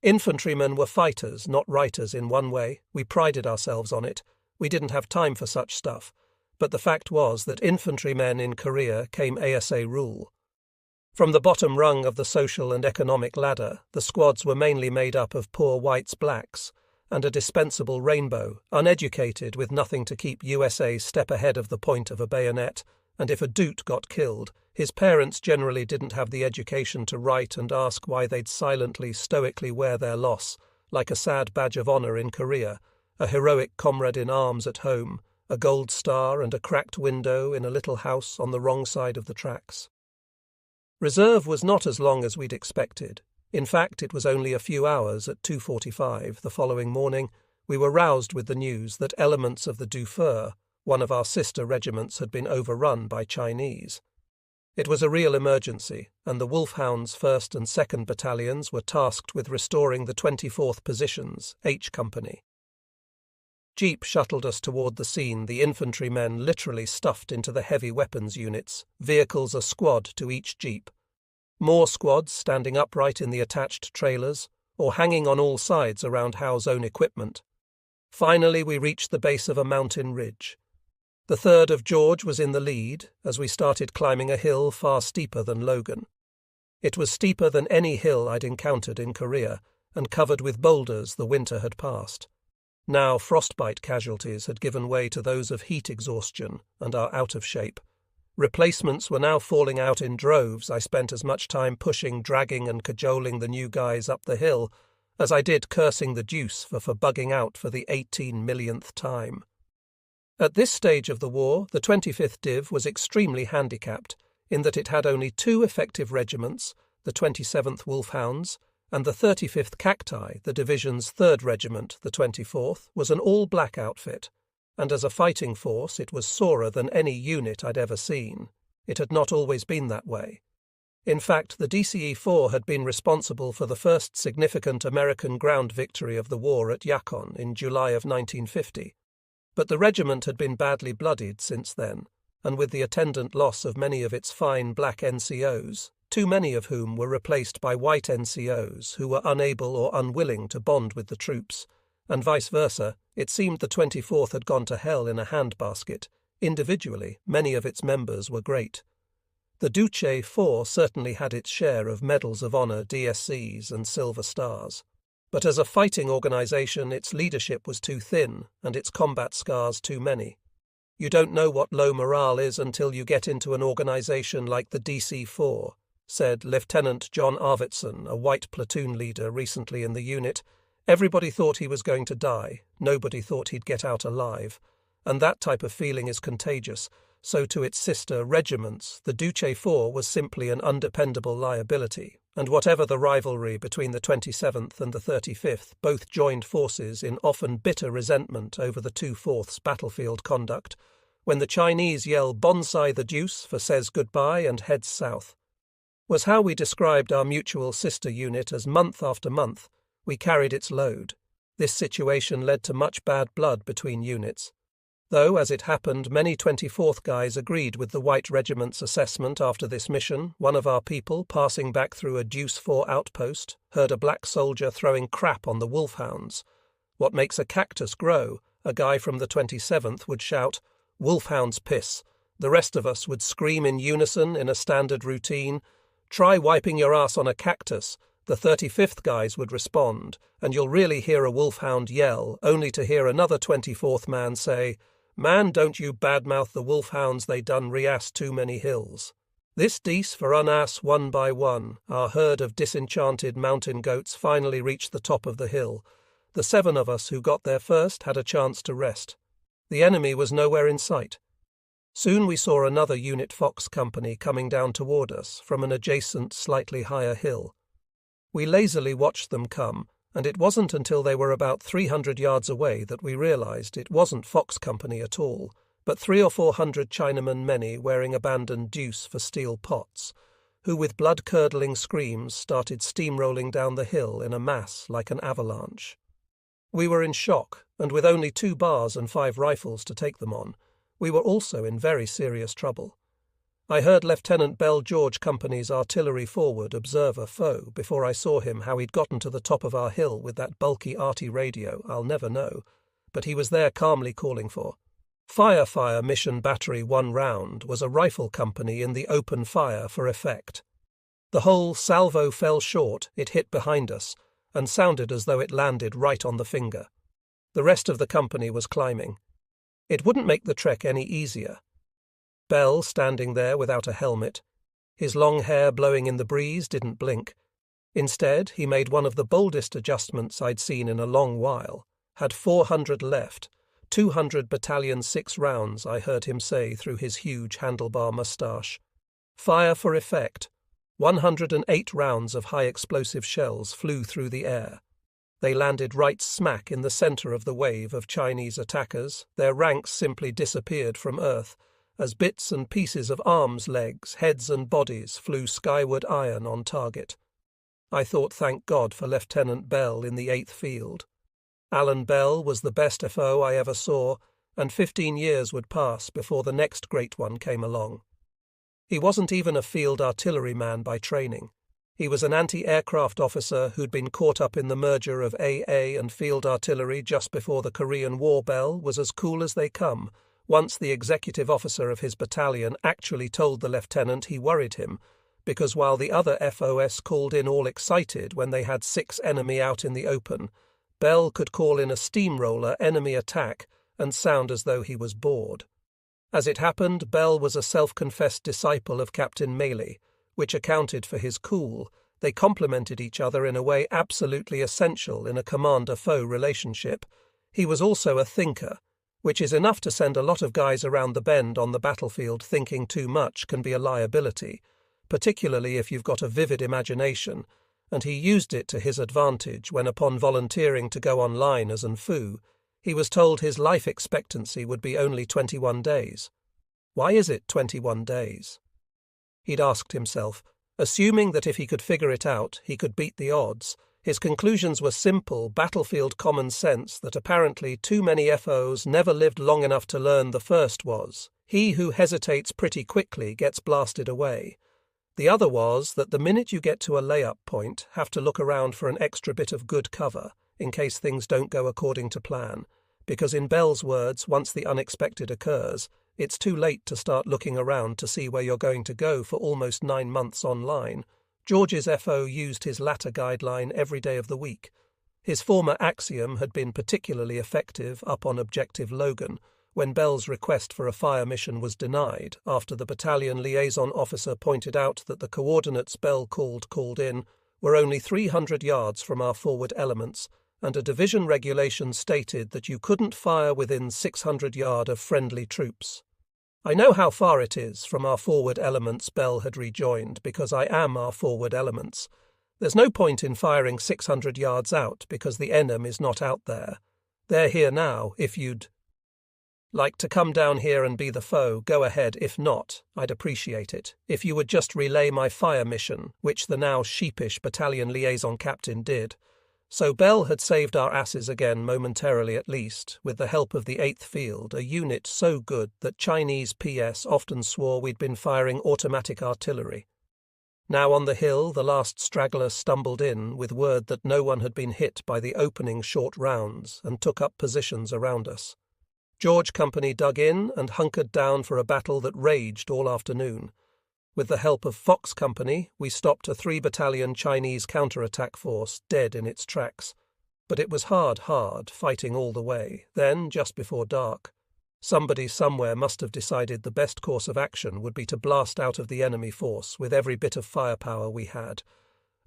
Infantrymen were fighters, not writers in one way. We prided ourselves on it. We didn't have time for such stuff. But the fact was that infantrymen in Korea came ASA rule. From the bottom rung of the social and economic ladder, the squads were mainly made up of poor whites, blacks, and a dispensable rainbow, uneducated with nothing to keep USA step ahead of the point of a bayonet, and if a doot got killed, his parents generally didn't have the education to write and ask why they'd silently, stoically wear their loss, like a sad badge of honor in Korea, a heroic comrade in arms at home, a gold star and a cracked window in a little house on the wrong side of the tracks. Reserve was not as long as we'd expected. In fact, it was only a few hours. At 2:45 the following morning, we were roused with the news that elements of the Dufur, one of our sister regiments, had been overrun by Chinese. It was a real emergency, and the Wolfhounds 1st and 2nd Battalions were tasked with restoring the 24th Positions, H Company. Jeep shuttled us toward the scene, the infantrymen literally stuffed into the heavy weapons units, vehicles a squad to each jeep. More squads standing upright in the attached trailers, or hanging on all sides around Howe's own equipment. Finally we reached the base of a mountain ridge. The 3rd of George was in the lead as we started climbing a hill far steeper than Logan. It was steeper than any hill I'd encountered in Korea, and covered with boulders the winter had passed. Now frostbite casualties had given way to those of heat exhaustion and are out of shape. Replacements were now falling out in droves. I spent as much time pushing, dragging and cajoling the new guys up the hill as I did cursing the deuce for bugging out for the 18 millionth time. At this stage of the war, the 25th Div was extremely handicapped in that it had only 2 effective regiments, the 27th Wolfhounds, and the 35th Cacti, the division's 3rd Regiment, the 24th, was an all-black outfit, and as a fighting force it was sorer than any unit I'd ever seen. It had not always been that way. In fact, the DCE-4 had been responsible for the first significant American ground victory of the war at Yakon in July of 1950, but the regiment had been badly bloodied since then, and with the attendant loss of many of its fine black NCOs, too many of whom were replaced by white NCOs who were unable or unwilling to bond with the troops, and vice versa, it seemed the 24th had gone to hell in a handbasket. Individually, many of its members were great. The Duce 4 certainly had its share of Medals of Honor, DSCs and Silver Stars. But as a fighting organization, its leadership was too thin and its combat scars too many. You don't know what low morale is until you get into an organization like the DC-4, said Lieutenant John Arvidsson, a white platoon leader recently in the unit. Everybody thought he was going to die, nobody thought he'd get out alive. And that type of feeling is contagious, so to its sister regiments, the Duce 4 was simply an undependable liability, and whatever the rivalry between the 27th and the 35th, both joined forces in often bitter resentment over the 2/4 battlefield conduct, when the Chinese yell "Bonsai the deuce" for says goodbye and heads south. Was how we described our mutual sister unit as month after month, we carried its load. This situation led to much bad blood between units. Though, as it happened, many 24th guys agreed with the White Regiment's assessment after this mission. One of our people, passing back through a Deuce 4 outpost, heard a black soldier throwing crap on the wolfhounds. What makes a cactus grow? A guy from the 27th would shout, "Wolfhounds piss." The rest of us would scream in unison in a standard routine, "Try wiping your ass on a cactus." The 35th guys would respond, and you'll really hear a wolfhound yell, only to hear another 24th man say, "Man, don't you badmouth the wolfhounds, they done re-ass too many hills." This deece for unass one by one, our herd of disenchanted mountain goats finally reached the top of the hill. The 7 of us who got there first had a chance to rest. The enemy was nowhere in sight. Soon we saw another Unit Fox company coming down toward us from an adjacent, slightly higher hill. We lazily watched them come, and it wasn't until they were about 300 yards away that we realized it wasn't Fox Company at all, but 300 or 400 Chinamen many wearing abandoned deuce for steel pots, who with blood-curdling screams started steamrolling down the hill in a mass like an avalanche. We were in shock, and with only 2 bars and 5 rifles to take them on, we were also in very serious trouble. I heard Lieutenant Bell George Company's artillery forward observe a foe before I saw him how he'd gotten to the top of our hill with that bulky arty radio, I'll never know, but he was there calmly calling for. Fire mission battery 1 round was a rifle company in the open fire for effect. The whole salvo fell short, it hit behind us, and sounded as though it landed right on the finger. The rest of the company was climbing. It wouldn't make the trek any easier. Bell, standing there without a helmet, his long hair blowing in the breeze, didn't blink. Instead, he made one of the boldest adjustments I'd seen in a long while. Had 400 left, 200 battalion 6 rounds, I heard him say through his huge handlebar moustache. Fire for effect. 108 rounds of high-explosive shells flew through the air. They landed right smack in the center of the wave of Chinese attackers. Their ranks simply disappeared from Earth, as bits and pieces of arms, legs, heads and bodies flew skyward iron on target. I thought thank God for Lieutenant Bell in the 8th Field. Alan Bell was the best FO I ever saw, and 15 years would pass before the next great one came along. He wasn't even a field artilleryman by training. He was an anti-aircraft officer who'd been caught up in the merger of AA and field artillery just before the Korean War. Bell was as cool as they come. Once the executive officer of his battalion actually told the lieutenant he worried him, because while the other FOS called in all excited when they had 6 enemy out in the open, Bell could call in a steamroller enemy attack and sound as though he was bored. As it happened, Bell was a self-confessed disciple of Captain Mealy, which accounted for his cool. They complemented each other in a way absolutely essential in a commander-foe relationship. He was also a thinker, which is enough to send a lot of guys around the bend on the battlefield. Thinking too much can be a liability, particularly if you've got a vivid imagination, and he used it to his advantage when, upon volunteering to go online as an FU, he was told his life expectancy would be only 21 days. Why is it 21 days? He'd asked himself, assuming that if he could figure it out, he could beat the odds. His conclusions were simple, battlefield common sense that apparently too many FOs never lived long enough to learn. The first was, he who hesitates pretty quickly gets blasted away. The other was that the minute you get to a layup point, have to look around for an extra bit of good cover, in case things don't go according to plan, because in Bell's words, once the unexpected occurs, it's too late to start looking around to see where you're going to go for almost 9 months online. George's FO used his latter guideline every day of the week. His former axiom had been particularly effective up on Objective Logan, when Bell's request for a fire mission was denied after the battalion liaison officer pointed out that the coordinates Bell called in were only 300 yards from our forward elements, and a division regulation stated that you couldn't fire within 600 yards of friendly troops. I know how far it is from our forward elements, Bell had rejoined, because I am our forward elements. There's no point in firing 600 yards out because the enemy is not out there. They're here now. If you'd like to come down here and be the foe, go ahead. If not, I'd appreciate it. If you would just relay my fire mission, which the now sheepish battalion liaison captain did. So Bell had saved our asses again momentarily at least, with the help of the 8th Field, a unit so good that Chinese PS often swore we'd been firing automatic artillery. Now on the hill, the last straggler stumbled in with word that no one had been hit by the opening short rounds and took up positions around us. George Company dug in and hunkered down for a battle that raged all afternoon. With the help of Fox Company, we stopped a 3-battalion Chinese counterattack force dead in its tracks. But it was hard, fighting all the way. Then, just before dark, somebody somewhere must have decided the best course of action would be to blast out of the enemy force with every bit of firepower we had.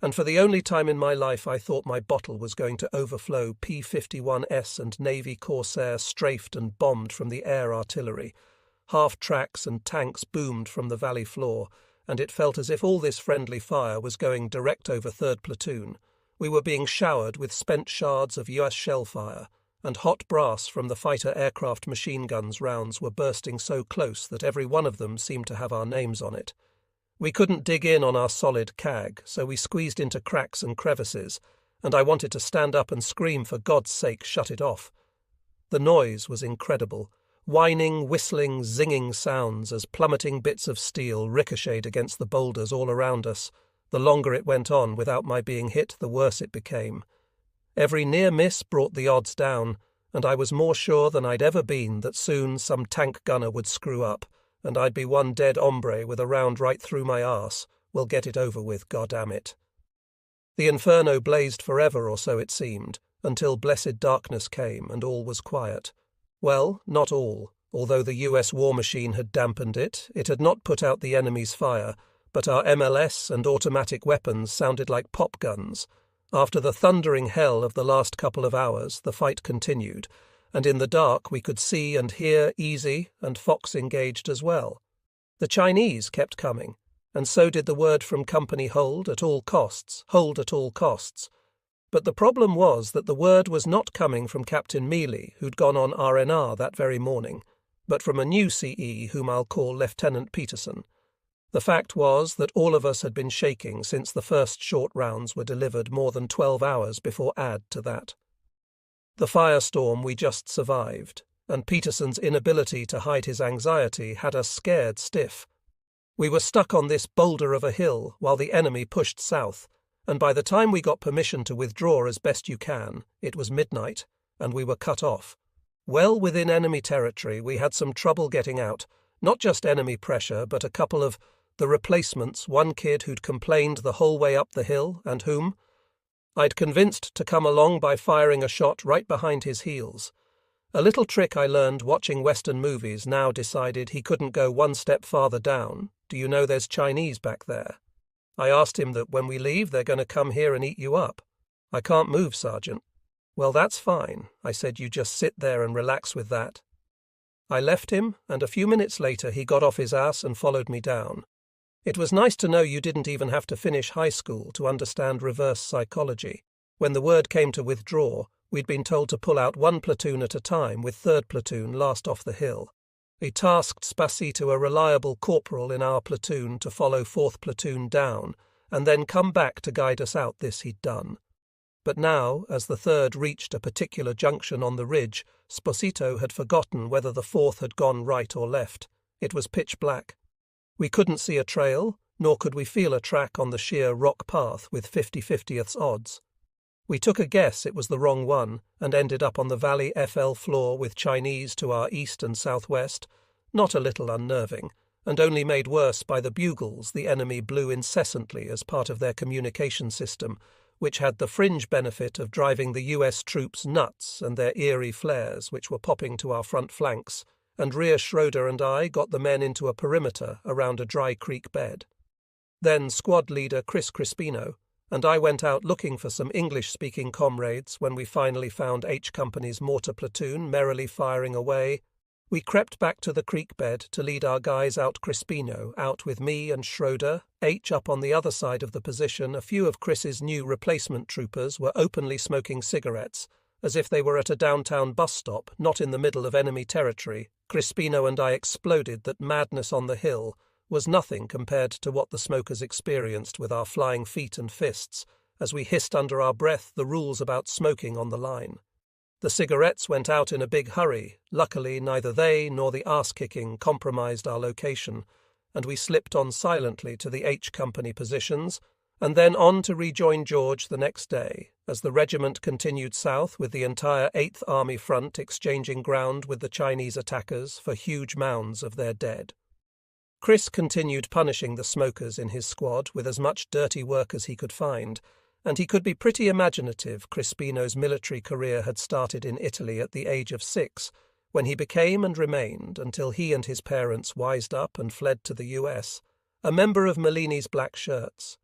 And for the only time in my life I thought my bottle was going to overflow. P-51S and Navy Corsair strafed and bombed from the air artillery. Half-tracks and tanks boomed from the valley floor, and it felt as if all this friendly fire was going direct over 3rd Platoon. We were being showered with spent shards of US shell fire, and hot brass from the fighter aircraft machine guns rounds were bursting so close that every one of them seemed to have our names on it. We couldn't dig in on our solid CAG, so we squeezed into cracks and crevices, and I wanted to stand up and scream, for God's sake, shut it off. The noise was incredible. Whining, whistling, zinging sounds as plummeting bits of steel ricocheted against the boulders all around us. The longer it went on without my being hit, the worse it became. Every near miss brought the odds down, and I was more sure than I'd ever been that soon some tank gunner would screw up, and I'd be one dead hombre with a round right through my arse. We'll get it over with, goddammit. The inferno blazed forever, or so it seemed, until blessed darkness came and all was quiet. Well, not all. Although the US war machine had dampened it, it had not put out the enemy's fire, but our MLS and automatic weapons sounded like pop guns. After the thundering hell of the last couple of hours, the fight continued, and in the dark we could see and hear Easy and Fox engaged as well. The Chinese kept coming, and so did the word from Company hold at all costs, hold at all costs. But the problem was that the word was not coming from Captain Mealy, who'd gone on R&R that very morning, but from a new CE whom I'll call Lieutenant Peterson. The fact was that all of us had been shaking since the first short rounds were delivered more than 12 hours before. Add to that the firestorm we just survived, and Peterson's inability to hide his anxiety had us scared stiff. We were stuck on this boulder of a hill while the enemy pushed south, and by the time we got permission to withdraw as best you can, it was midnight, and we were cut off. Well within enemy territory, we had some trouble getting out, not just enemy pressure, but a couple of the replacements, one kid who'd complained the whole way up the hill, and whom I'd convinced to come along by firing a shot right behind his heels. A little trick I learned watching Western movies now decided he couldn't go one step farther down. Do you know there's Chinese back there? I asked him that when we leave they're going to come here and eat you up. I can't move, Sergeant. Well, that's fine. I said, you just sit there and relax with that. I left him, and a few minutes later he got off his ass and followed me down. It was nice to know you didn't even have to finish high school to understand reverse psychology. When the word came to withdraw, we'd been told to pull out one platoon at a time, with 3rd Platoon last off the hill. We tasked Spacito, a reliable corporal in our platoon, to follow 4th Platoon down, and then come back to guide us out. This he'd done. But now, as the 3rd reached a particular junction on the ridge, Spacito had forgotten whether the 4th had gone right or left. It was pitch black. We couldn't see a trail, nor could we feel a track on the sheer rock path with 50/50ths odds. We took a guess it was the wrong one, and ended up on the Valley FL floor with Chinese to our east and southwest, not a little unnerving, and only made worse by the bugles the enemy blew incessantly as part of their communication system, which had the fringe benefit of driving the US troops nuts and their eerie flares which were popping to our front flanks, and Rear Schroeder and I got the men into a perimeter around a dry creek bed. Then squad leader Chris Crispino and I went out looking for some English-speaking comrades when we finally found H Company's mortar platoon merrily firing away. We crept back to the creek bed to lead our guys out. Crispino out with me and Schroeder, H up on the other side of the position. A few of Chris's new replacement troopers were openly smoking cigarettes, as if they were at a downtown bus stop, not in the middle of enemy territory. Crispino and I exploded that madness on the hill was nothing compared to what the smokers experienced with our flying feet and fists, as we hissed under our breath the rules about smoking on the line. The cigarettes went out in a big hurry. Luckily, neither they nor the arse-kicking compromised our location, and we slipped on silently to the H Company positions, and then on to rejoin George the next day, as the regiment continued south with the entire 8th Army front exchanging ground with the Chinese attackers for huge mounds of their dead. Chris continued punishing the smokers in his squad with as much dirty work as he could find, and he could be pretty imaginative. Crispino's military career had started in Italy at the age of 6, when he became and remained, until he and his parents wised up and fled to the US, a member of Mellini's Black Shirts.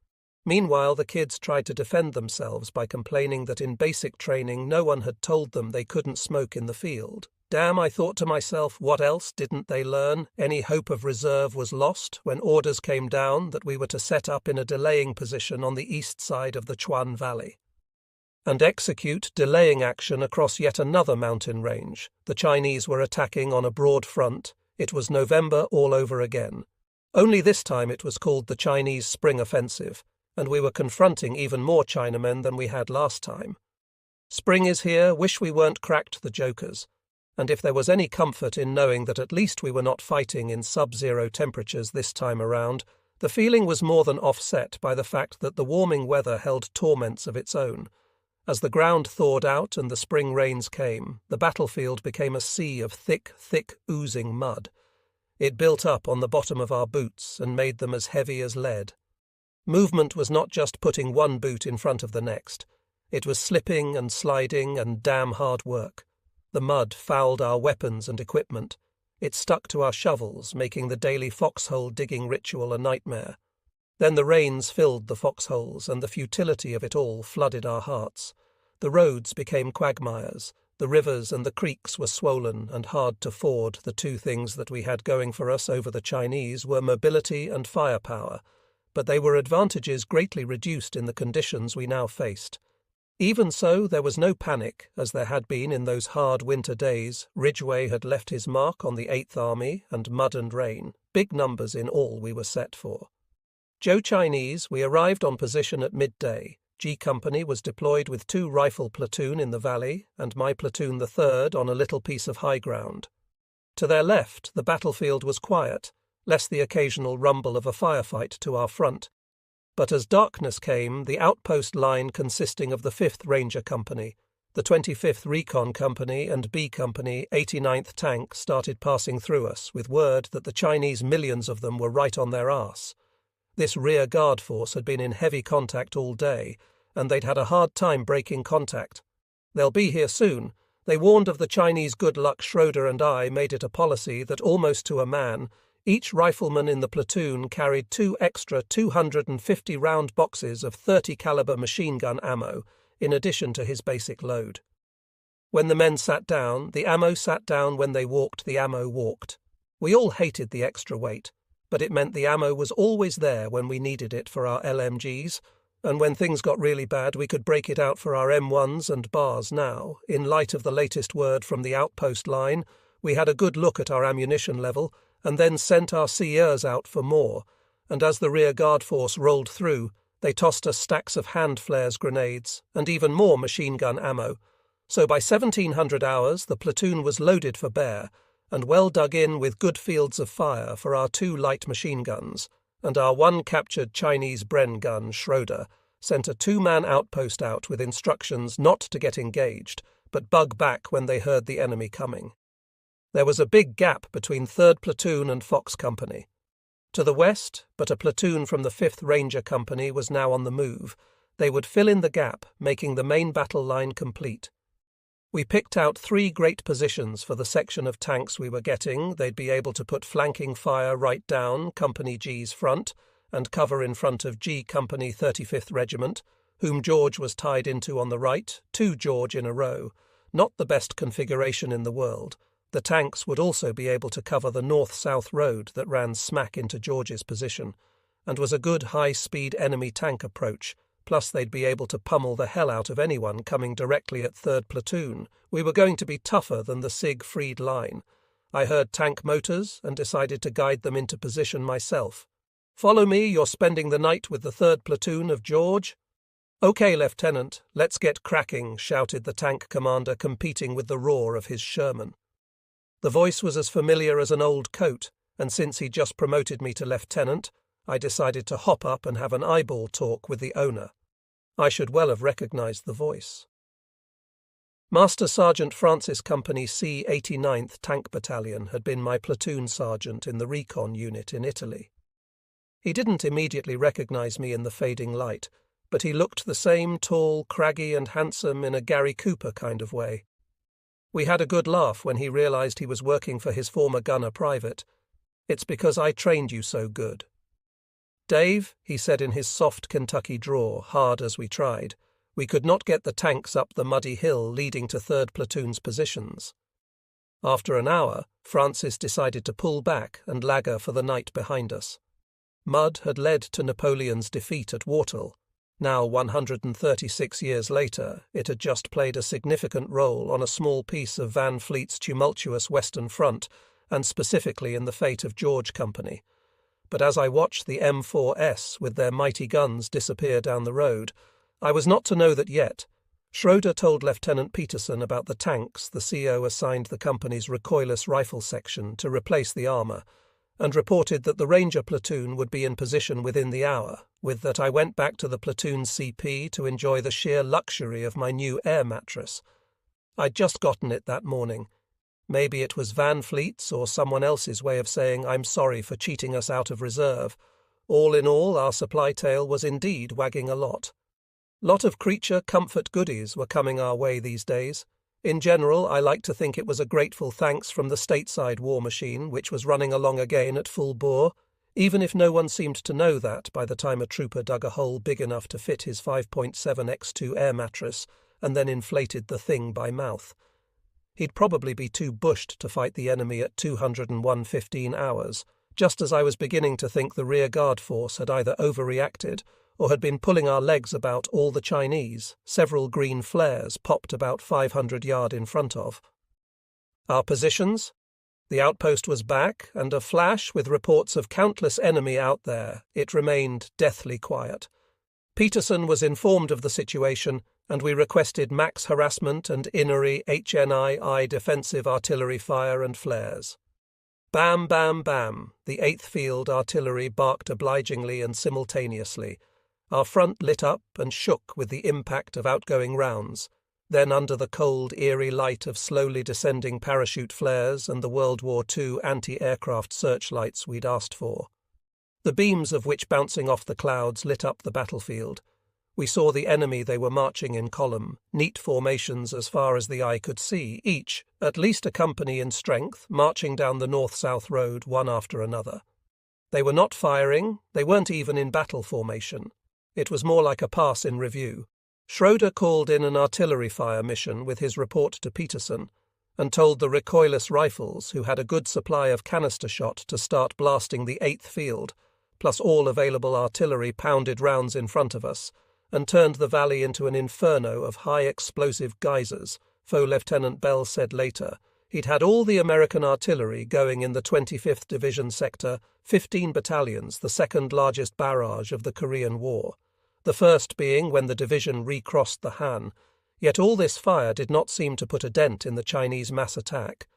Meanwhile, the kids tried to defend themselves by complaining that in basic training no one had told them they couldn't smoke in the field. Damn, I thought to myself, what else didn't they learn? Any hope of reserve was lost when orders came down that we were to set up in a delaying position on the east side of the Chuan Valley and execute delaying action across yet another mountain range. The Chinese were attacking on a broad front. It was November all over again. Only this time it was called the Chinese Spring Offensive, and we were confronting even more Chinamen than we had last time. Spring is here, wish we weren't cracked the jokers. And if there was any comfort in knowing that at least we were not fighting in sub-zero temperatures this time around, the feeling was more than offset by the fact that the warming weather held torments of its own. As the ground thawed out and the spring rains came, the battlefield became a sea of thick, oozing mud. It built up on the bottom of our boots and made them as heavy as lead. Movement was not just putting one boot in front of the next. It was slipping and sliding and damn hard work. The mud fouled our weapons and equipment. It stuck to our shovels, making the daily foxhole digging ritual a nightmare. Then the rains filled the foxholes, and the futility of it all flooded our hearts. The roads became quagmires. The rivers and the creeks were swollen and hard to ford. The two things that we had going for us over the Chinese were mobility and firepower, but they were advantages greatly reduced in the conditions we now faced. Even so, there was no panic, as there had been in those hard winter days. Ridgway had left his mark on the 8th Army, and mud and rain, big numbers in all, we were set for. Joe Chinese, we arrived on position at midday. G Company was deployed with 2 rifle platoon in the valley, and my platoon the 3rd on a little piece of high ground. To their left, the battlefield was quiet, less the occasional rumble of a firefight to our front. But as darkness came, the outpost line consisting of the 5th Ranger Company, the 25th Recon Company and B Company 89th Tank started passing through us with word that the Chinese millions of them were right on their arse. This rear guard force had been in heavy contact all day, and they'd had a hard time breaking contact. They'll be here soon. They warned of the Chinese good luck. Schroeder and I made it a policy that almost to a man, each rifleman in the platoon carried 2 extra 250-round boxes of 30-caliber machine gun ammo, in addition to his basic load. When the men sat down, the ammo sat down. When they walked, the ammo walked. We all hated the extra weight, but it meant the ammo was always there when we needed it for our LMGs, and when things got really bad we could break it out for our M1s and bars. Now, in light of the latest word from the outpost line, we had a good look at our ammunition level, and then sent our CERs out for more, and as the rear guard force rolled through, they tossed us stacks of hand flares grenades, and even more machine gun ammo. So by 1700 hours the platoon was loaded for bear, and well dug in with good fields of fire for our 2 light machine guns, and our 1 captured Chinese Bren gun, Schroeder, sent a 2-man outpost out with instructions not to get engaged, but bug back when they heard the enemy coming. There was a big gap between 3rd Platoon and Fox Company. To the west, but a platoon from the 5th Ranger Company was now on the move. They would fill in the gap, making the main battle line complete. We picked out 3 great positions for the section of tanks we were getting. They'd be able to put flanking fire right down Company G's front and cover in front of G Company 35th Regiment, whom George was tied into on the right, 2 George in a row. Not the best configuration in the world. The tanks would also be able to cover the north-south road that ran smack into George's position, and was a good high-speed enemy tank approach, plus they'd be able to pummel the hell out of anyone coming directly at 3rd Platoon. We were going to be tougher than the Siegfried Line. I heard tank motors and decided to guide them into position myself. "Follow me, you're spending the night with the 3rd Platoon of George." "Okay, Lieutenant, let's get cracking," shouted the tank commander, competing with the roar of his Sherman. The voice was as familiar as an old coat, and since he just promoted me to lieutenant, I decided to hop up and have an eyeball talk with the owner. I should well have recognized the voice. Master Sergeant Francis Company C 89th Tank Battalion had been my platoon sergeant in the recon unit in Italy. He didn't immediately recognize me in the fading light, but he looked the same, tall, craggy and handsome in a Gary Cooper kind of way. We had a good laugh when he realized he was working for his former gunner private. "It's because I trained you so good." "Dave," he said in his soft Kentucky drawl, hard as we tried, "we could not get the tanks up the muddy hill leading to 3rd Platoon's positions." After an hour, Francis decided to pull back and lagger for the night behind us. Mud had led to Napoleon's defeat at Wartle. Now, 136 years later, it had just played a significant role on a small piece of Van Fleet's tumultuous Western Front, and specifically in the fate of George Company. But as I watched the M4S with their mighty guns disappear down the road, I was not to know that yet. Schroeder told Lieutenant Peterson about the tanks the CO assigned the company's recoilless rifle section to replace the armour, and reported that the Ranger platoon would be in position within the hour, with that I went back to the platoon CP to enjoy the sheer luxury of my new air mattress. I'd just gotten it that morning. Maybe it was Van Fleet's or someone else's way of saying I'm sorry for cheating us out of reserve. All in all, our supply tail was indeed wagging a lot. Lot of creature comfort goodies were coming our way these days. In general, I like to think it was a grateful thanks from the stateside war machine, which was running along again at full bore, even if no one seemed to know that by the time a trooper dug a hole big enough to fit his 5.7x2 air mattress and then inflated the thing by mouth. He'd probably be too bushed to fight the enemy at 201.15 hours, just as I was beginning to think the rear guard force had either overreacted or had been pulling our legs about all the Chinese, several green flares popped about 500 yards in front of. Our positions? The outpost was back, and a flash with reports of countless enemy out there. It remained deathly quiet. Peterson was informed of the situation, and we requested max harassment and Innery HNI defensive artillery fire and flares. Bam, bam, bam, the 8th Field artillery barked obligingly and simultaneously. Our front lit up and shook with the impact of outgoing rounds. Then under the cold, eerie light of slowly descending parachute flares and the World War II anti-aircraft searchlights we'd asked for. The beams of which bouncing off the clouds lit up the battlefield. We saw the enemy they were marching in column, neat formations as far as the eye could see, each, at least a company in strength, marching down the north-south road one after another. They were not firing, they weren't even in battle formation. It was more like a pass in review. Schroeder called in an artillery fire mission with his report to Peterson, and told the recoilless rifles, who had a good supply of canister shot, to start blasting the 8th Field, plus all available artillery pounded rounds in front of us, and turned the valley into an inferno of high-explosive geysers. Lieutenant Bell said later he'd had all the American artillery going in the 25th Division sector, 15 battalions, the second-largest barrage of the Korean War, the first being when the division recrossed the Han. Yet all this fire did not seem to put a dent in the Chinese mass attack.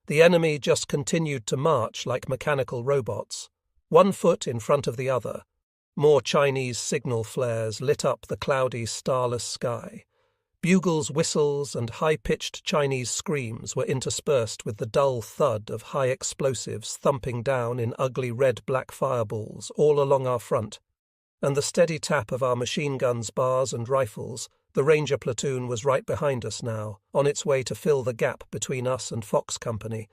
The enemy just continued to march like mechanical robots, one foot in front of the other. More Chinese signal flares lit up the cloudy, starless sky. Bugles' whistles and high-pitched Chinese screams were interspersed with the dull thud of high explosives thumping down in ugly red-black fireballs all along our front. and the steady tap of our machine guns, bars, and rifles. The Ranger platoon was right behind us now, on its way to fill the gap between us and Fox Company.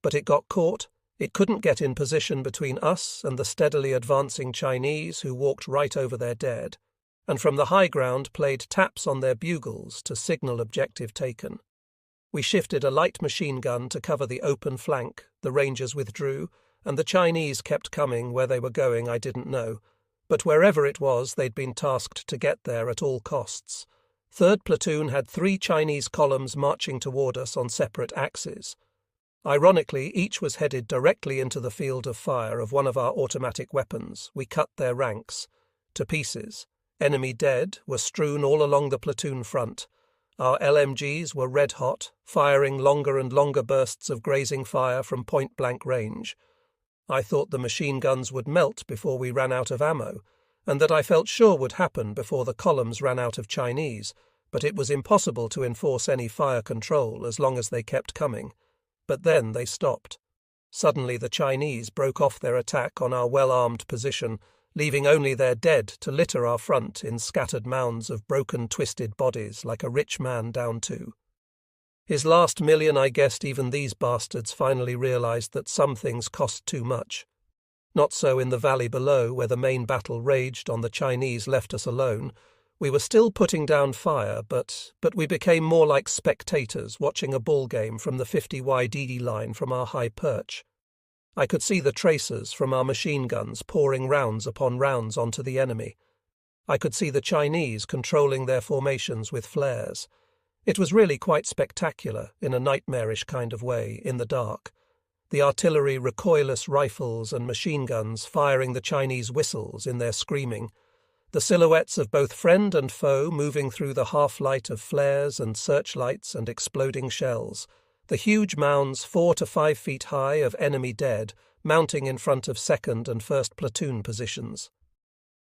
But it got caught. It couldn't get in position between us and the steadily advancing Chinese who walked right over their dead, and from the high ground played taps on their bugles to signal objective taken. We shifted a light machine gun to cover the open flank, the Rangers withdrew, and the Chinese kept coming. Where they were going I didn't know, but wherever it was they'd been tasked to get there at all costs. 3rd Platoon had 3 Chinese columns marching toward us on separate axes. Ironically, each was headed directly into the field of fire of one of our automatic weapons. We cut their ranks to pieces. Enemy dead were strewn all along the platoon front. Our LMGs were red-hot, firing longer and longer bursts of grazing fire from point-blank range. I thought the machine guns would melt before we ran out of ammo, and that I felt sure would happen before the columns ran out of Chinese, but it was impossible to enforce any fire control as long as they kept coming. But then they stopped. Suddenly the Chinese broke off their attack on our well-armed position, leaving only their dead to litter our front in scattered mounds of broken, twisted bodies like a rich man down to. His last million, I guessed even these bastards finally realized that some things cost too much. Not so in the valley below, where the main battle raged on the Chinese left us alone. We were still putting down fire, but we became more like spectators watching a ball game from the 50 YDD line from our high perch. I could see the tracers from our machine guns pouring rounds upon rounds onto the enemy. I could see the Chinese controlling their formations with flares. It was really quite spectacular, in a nightmarish kind of way, in the dark. The artillery, recoilless rifles and machine guns firing the Chinese whistles in their screaming. The silhouettes of both friend and foe moving through the half-light of flares and searchlights and exploding shells. The huge mounds 4 to 5 feet high of enemy dead mounting in front of 2nd and 1st platoon positions.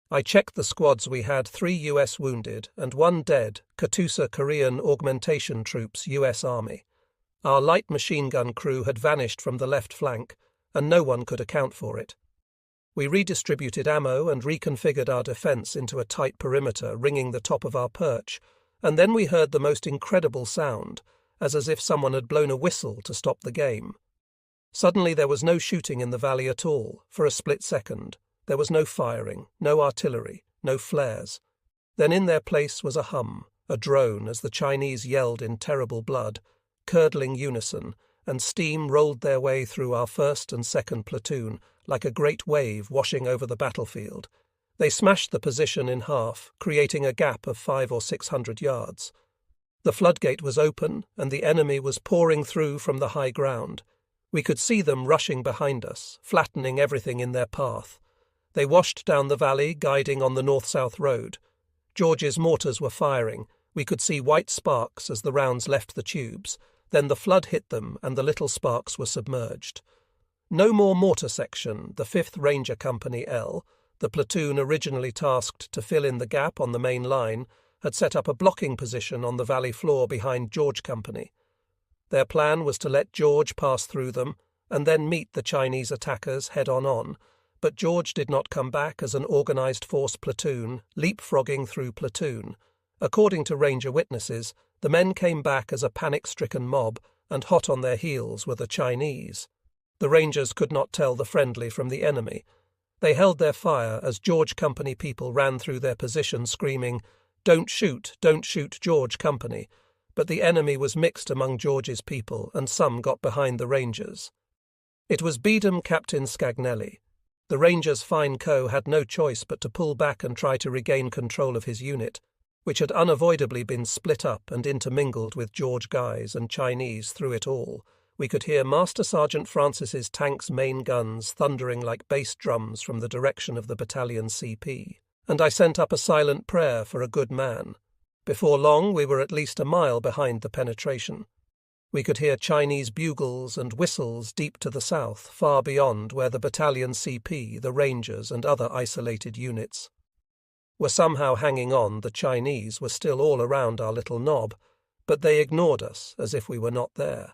I checked the squads. We had 3 US wounded and 1 dead, Katusa Korean Augmentation Troops, US Army. Our light machine gun crew had vanished from the left flank, and no one could account for it. We redistributed ammo and reconfigured our defense into a tight perimeter ringing the top of our perch, and then we heard the most incredible sound, as if someone had blown a whistle to stop the game. Suddenly there was no shooting in the valley at all. For a split second, there was no firing, no artillery, no flares. Then in their place was a hum, a drone as the Chinese yelled in terrible blood, curdling unison, and steam rolled their way through our 1st and 2nd platoon like a great wave washing over the battlefield. They smashed the position in half, creating a gap of 500 or 600 yards. The floodgate was open, and the enemy was pouring through from the high ground. We could see them rushing behind us, flattening everything in their path. They washed down the valley, guiding on the north-south road. George's mortars were firing. We could see white sparks as the rounds left the tubes. Then the flood hit them, and the little sparks were submerged. No more mortar section. The 5th Ranger Company L, the platoon originally tasked to fill in the gap on the main line, had set up a blocking position on the valley floor behind George Company. Their plan was to let George pass through them, and then meet the Chinese attackers head-on, but George did not come back as an organized force platoon, leapfrogging through platoon. According to Ranger witnesses, the men came back as a panic-stricken mob, and hot on their heels were the Chinese. The Rangers could not tell the friendly from the enemy. They held their fire as George Company people ran through their position screaming, don't shoot, George Company," but the enemy was mixed among George's people, and some got behind the Rangers. It was Beedham Captain Scagnelli. The Rangers' fine co had no choice but to pull back and try to regain control of his unit, which had unavoidably been split up and intermingled with George guys and Chinese through it all. We could hear Master Sergeant Francis's tank's main guns thundering like bass drums from the direction of the battalion CP, and I sent up a silent prayer for a good man. Before long we were at least a mile behind the penetration. We could hear Chinese bugles and whistles deep to the south, far beyond where the battalion CP, the Rangers and other isolated units were somehow hanging on. The Chinese were still all around our little knob, but they ignored us as if we were not there.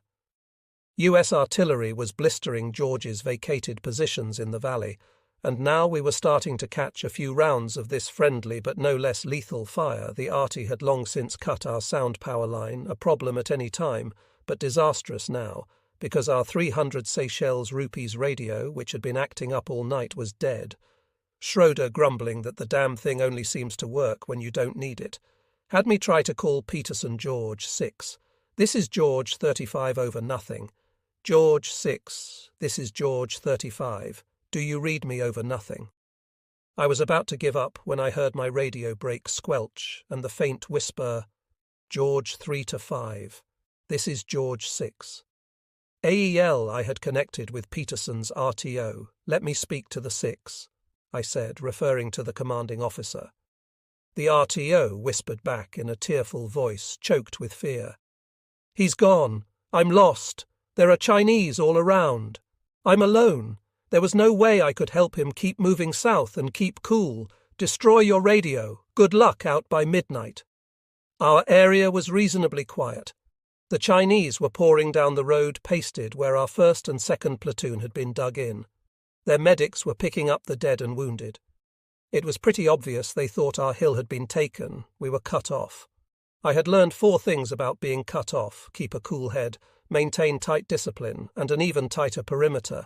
US artillery was blistering George's vacated positions in the valley, and now we were starting to catch a few rounds of this friendly but no less lethal fire. The arty had long since cut our sound power line, a problem at any time, but disastrous now, because our 300 Seychelles rupees radio, which had been acting up all night, was dead. Schroeder grumbling that the damn thing only seems to work when you don't need it. Had me try to call Peterson George 6. This is George 35 over nothing. George 6. This is George 35. Do you read me over nothing? I was about to give up when I heard my radio break squelch and the faint whisper, George 3 to 5. This is George 6. AEL I had connected with Peterson's RTO. Let me speak to the 6, I said, referring to the commanding officer. The RTO whispered back in a tearful voice, choked with fear. He's gone. I'm lost. There are Chinese all around. I'm alone. There was no way I could help him keep moving south and keep cool. Destroy your radio. Good luck out by midnight. Our area was reasonably quiet. The Chinese were pouring down the road pasted where our 1st and 2nd platoon had been dug in. Their medics were picking up the dead and wounded. It was pretty obvious they thought our hill had been taken. We were cut off. I had learned 4 things about being cut off: keep a cool head, maintain tight discipline, and an even tighter perimeter.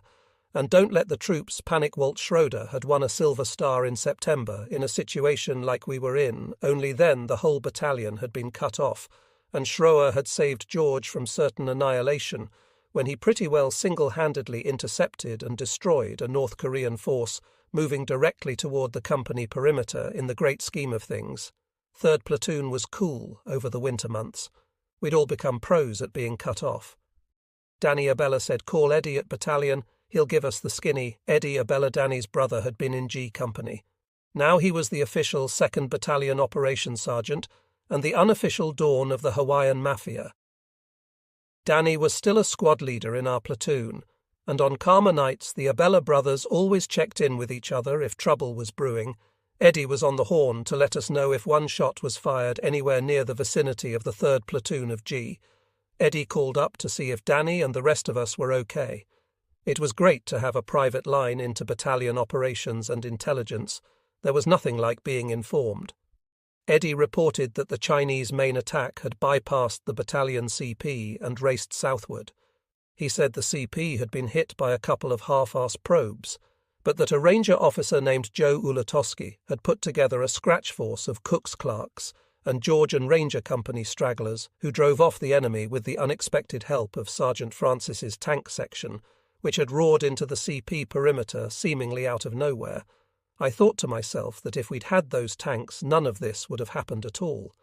And don't let the troops panic. Walt Schroeder had won a Silver Star in September in a situation like we were in. Only then the whole battalion had been cut off, and Schroeder had saved George from certain annihilation when he pretty well single-handedly intercepted and destroyed a North Korean force moving directly toward the company perimeter. In the great scheme of things, 3rd Platoon was cool over the winter months. We'd all become pros at being cut off. Danny Abella said, call Eddie at battalion. He'll give us the skinny. Eddie Abella, Danny's brother, had been in G Company. Now he was the official 2nd Battalion Operations Sergeant and the unofficial dawn of the Hawaiian Mafia. Danny was still a squad leader in our platoon, and on calmer nights the Abella brothers always checked in with each other if trouble was brewing. Eddie was on the horn to let us know if one shot was fired anywhere near the vicinity of the 3rd Platoon of G. Eddie called up to see if Danny and the rest of us were okay. It was great to have a private line into battalion operations and intelligence. There was nothing like being informed. Eddie reported that the Chinese main attack had bypassed the battalion CP and raced southward. He said the CP had been hit by a couple of half-assed probes, but that a ranger officer named Joe Ulatowski had put together a scratch force of Cook's clerks and Georgian Ranger Company stragglers who drove off the enemy with the unexpected help of Sergeant Francis's tank section, which had roared into the CP perimeter seemingly out of nowhere. I thought to myself that if we'd had those tanks, none of this would have happened at all.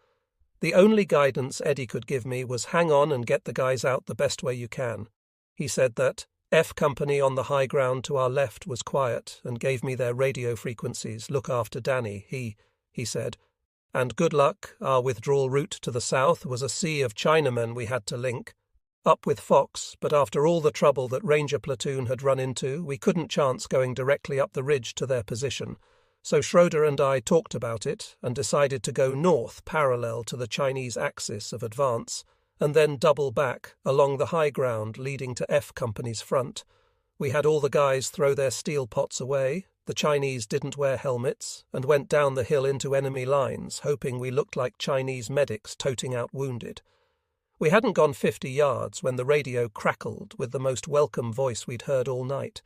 The only guidance Eddie could give me was hang on and get the guys out the best way you can. He said that F Company on the high ground to our left was quiet and gave me their radio frequencies. Look after Danny, he said. And good luck. Our withdrawal route to the south was a sea of Chinamen we had to link. Up with Fox, but after all the trouble that Ranger Platoon had run into, we couldn't chance going directly up the ridge to their position. So Schroeder and I talked about it and decided to go north parallel to the Chinese axis of advance, and then double back along the high ground leading to F Company's front. We had all the guys throw their steel pots away. The Chinese didn't wear helmets and went down the hill into enemy lines, hoping we looked like Chinese medics toting out wounded. We hadn't gone 50 yards when the radio crackled with the most welcome voice we'd heard all night.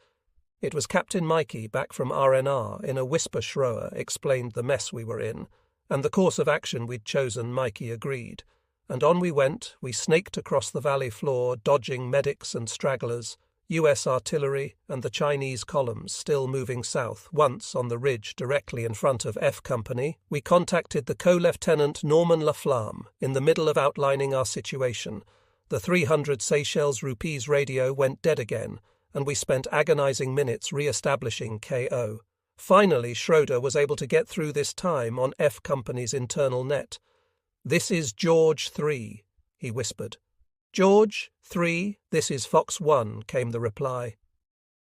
It was Captain Mikey back from RNR. In a whisper Schroeder explained the mess we were in, and the course of action we'd chosen. Mikey agreed. And on we went. We snaked across the valley floor, dodging medics and stragglers, US artillery and the Chinese columns still moving south. Once on the ridge directly in front of F Company, we contacted the Co-Lieutenant Norman Laflamme in the middle of outlining our situation. The 300 Seychelles rupees radio went dead again, and we spent agonizing minutes re-establishing KO. Finally, Schroeder was able to get through this time on F Company's internal net. This is George 3, he whispered. George 3, this is Fox 1, came the reply.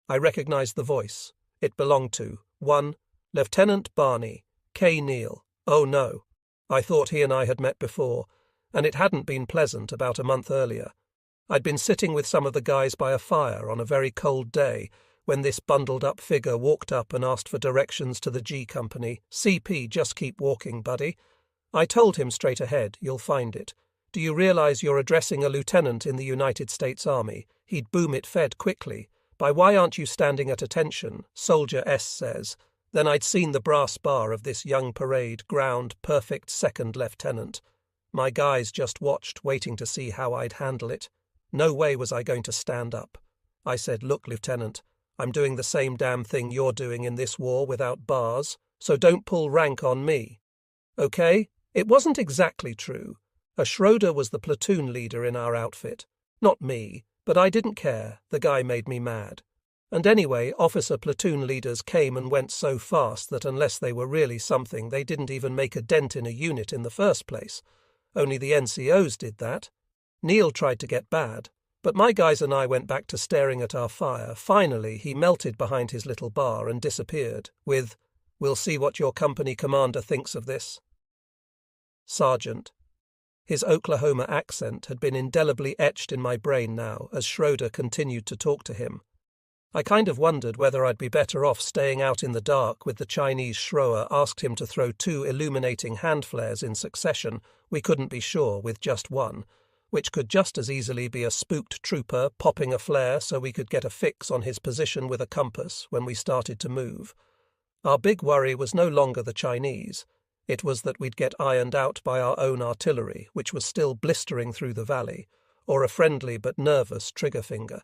I recognized the voice. It belonged to 1. Lieutenant Barney, K. Neal. Oh no. I thought he and I had met before, and it hadn't been pleasant about a month earlier. I'd been sitting with some of the guys by a fire on a very cold day when this bundled-up figure walked up and asked for directions to the G Company. "CP, just keep walking, buddy." I told him straight ahead, "You'll find it. Do you realize you're addressing a lieutenant in the United States Army?" He'd boom it fed quickly. "By why aren't you standing at attention?" Soldier S says. Then I'd seen the brass bar of this young parade ground perfect second lieutenant. My guys just watched, waiting to see how I'd handle it. No way was I going to stand up. I said, "Look, Lieutenant, I'm doing the same damn thing you're doing in this war without bars, so don't pull rank on me." Okay? It wasn't exactly true. A Schroeder was the platoon leader in our outfit. Not me, but I didn't care. The guy made me mad. And anyway, officer platoon leaders came and went so fast that unless they were really something, they didn't even make a dent in a unit in the first place. Only the NCOs did that. Neil tried to get bad, but my guys and I went back to staring at our fire. Finally, he melted behind his little bar and disappeared with, "We'll see what your company commander thinks of this." Sergeant. His Oklahoma accent had been indelibly etched in my brain now as Schroeder continued to talk to him. I kind of wondered whether I'd be better off staying out in the dark with the Chinese Schroeder asked him to throw 2 illuminating hand flares in succession, we couldn't be sure, with just one, which could just as easily be a spooked trooper popping a flare so we could get a fix on his position with a compass when we started to move. Our big worry was no longer the Chinese. It was that we'd get ironed out by our own artillery, which was still blistering through the valley, or a friendly but nervous trigger finger.